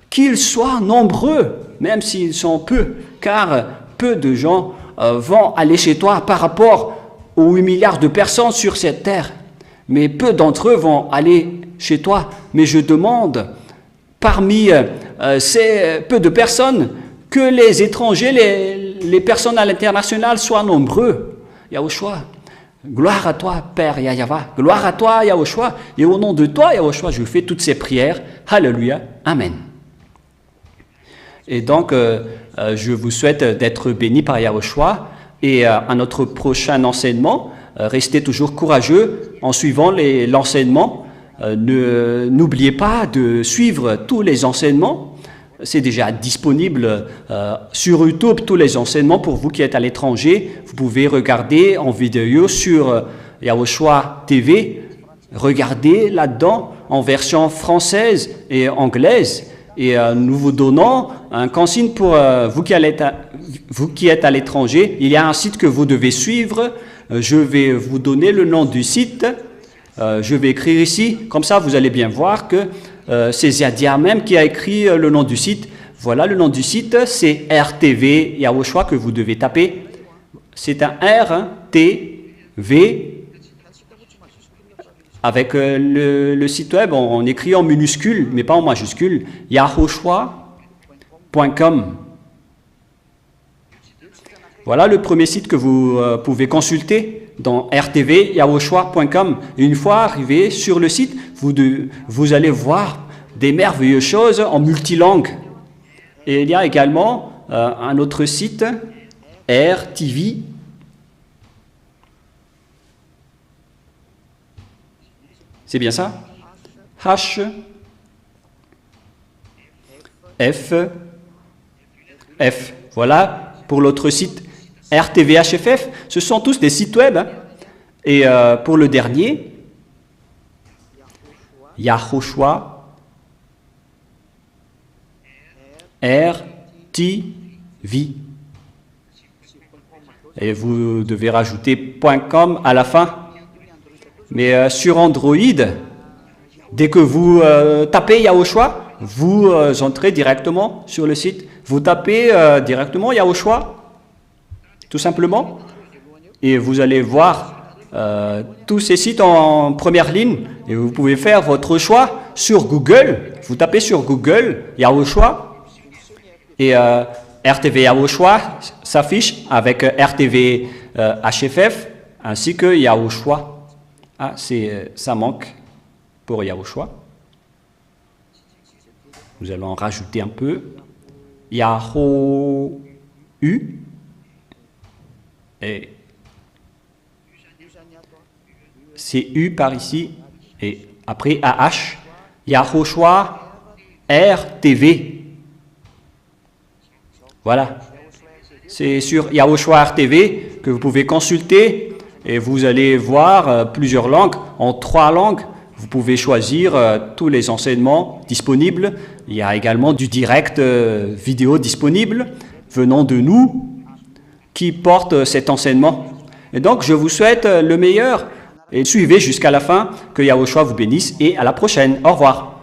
qu'ils soient nombreux, même s'ils sont peu, car peu de gens vont aller chez toi par rapport aux 8 milliards de personnes sur cette terre. Mais peu d'entre eux vont aller chez toi. Mais je demande, parmi ces peu de personnes, que les étrangers, les personnes à l'international soient nombreux. Yahushua, gloire à toi, Père Yahava. Gloire à toi, Yahushua. Et au nom de toi, Yahushua, je fais toutes ces prières. Alléluia. Amen. Et donc, je vous souhaite d'être bénis par Yahushua. Et à notre prochain enseignement, restez toujours courageux en suivant l'enseignement. N'oubliez pas de suivre tous les enseignements. C'est déjà disponible sur YouTube, tous les enseignements. Pour vous qui êtes à l'étranger, vous pouvez regarder en vidéo sur Yahushua TV. Regardez là-dedans en version française et anglaise. Et nous vous donnons un consigne pour vous qui êtes à l'étranger. Il y a un site que vous devez suivre. Je vais vous donner le nom du site. Je vais écrire ici. Comme ça, vous allez bien voir que c'est Ziadia même qui a écrit le nom du site. Voilà, le nom du site, c'est RTV Yahushua que vous devez taper. C'est un R-T-V. Avec le site web, on écrit en minuscule, mais pas en majuscule, yahushua.com. Voilà le premier site que vous pouvez consulter dans RTV, yahushua.com. Et une fois arrivé sur le site, vous allez voir des merveilleuses choses en multilangue. Et il y a également un autre site, RTV. C'est bien ça? H, F, F. Voilà pour l'autre site RTVHFF. Ce sont tous des sites web. Hein. Et pour le dernier, Yahushua RTV. Et vous devez rajouter .com à la fin. Mais sur Android, dès que vous tapez Yahushua, vous entrez directement sur le site. Vous tapez directement Yahushua, tout simplement, et vous allez voir tous ces sites en première ligne. Et vous pouvez faire votre choix sur Google. Vous tapez sur Google Yahushua et RTV Yahushua s'affiche avec RTV HFF ainsi que Yahushua. Ah, ça manque pour Yahushua. Nous allons en rajouter un peu. Yahoo U. Et c'est U par ici. Et après AH. Yahushua RTV. Voilà. C'est sur Yahushua RTV que vous pouvez consulter. Et vous allez voir plusieurs langues, en 3 langues. Vous pouvez choisir tous les enseignements disponibles. Il y a également du direct vidéo disponible venant de nous qui porte cet enseignement. Et donc, je vous souhaite le meilleur et suivez jusqu'à la fin. Que Yahushua vous bénisse et à la prochaine. Au revoir.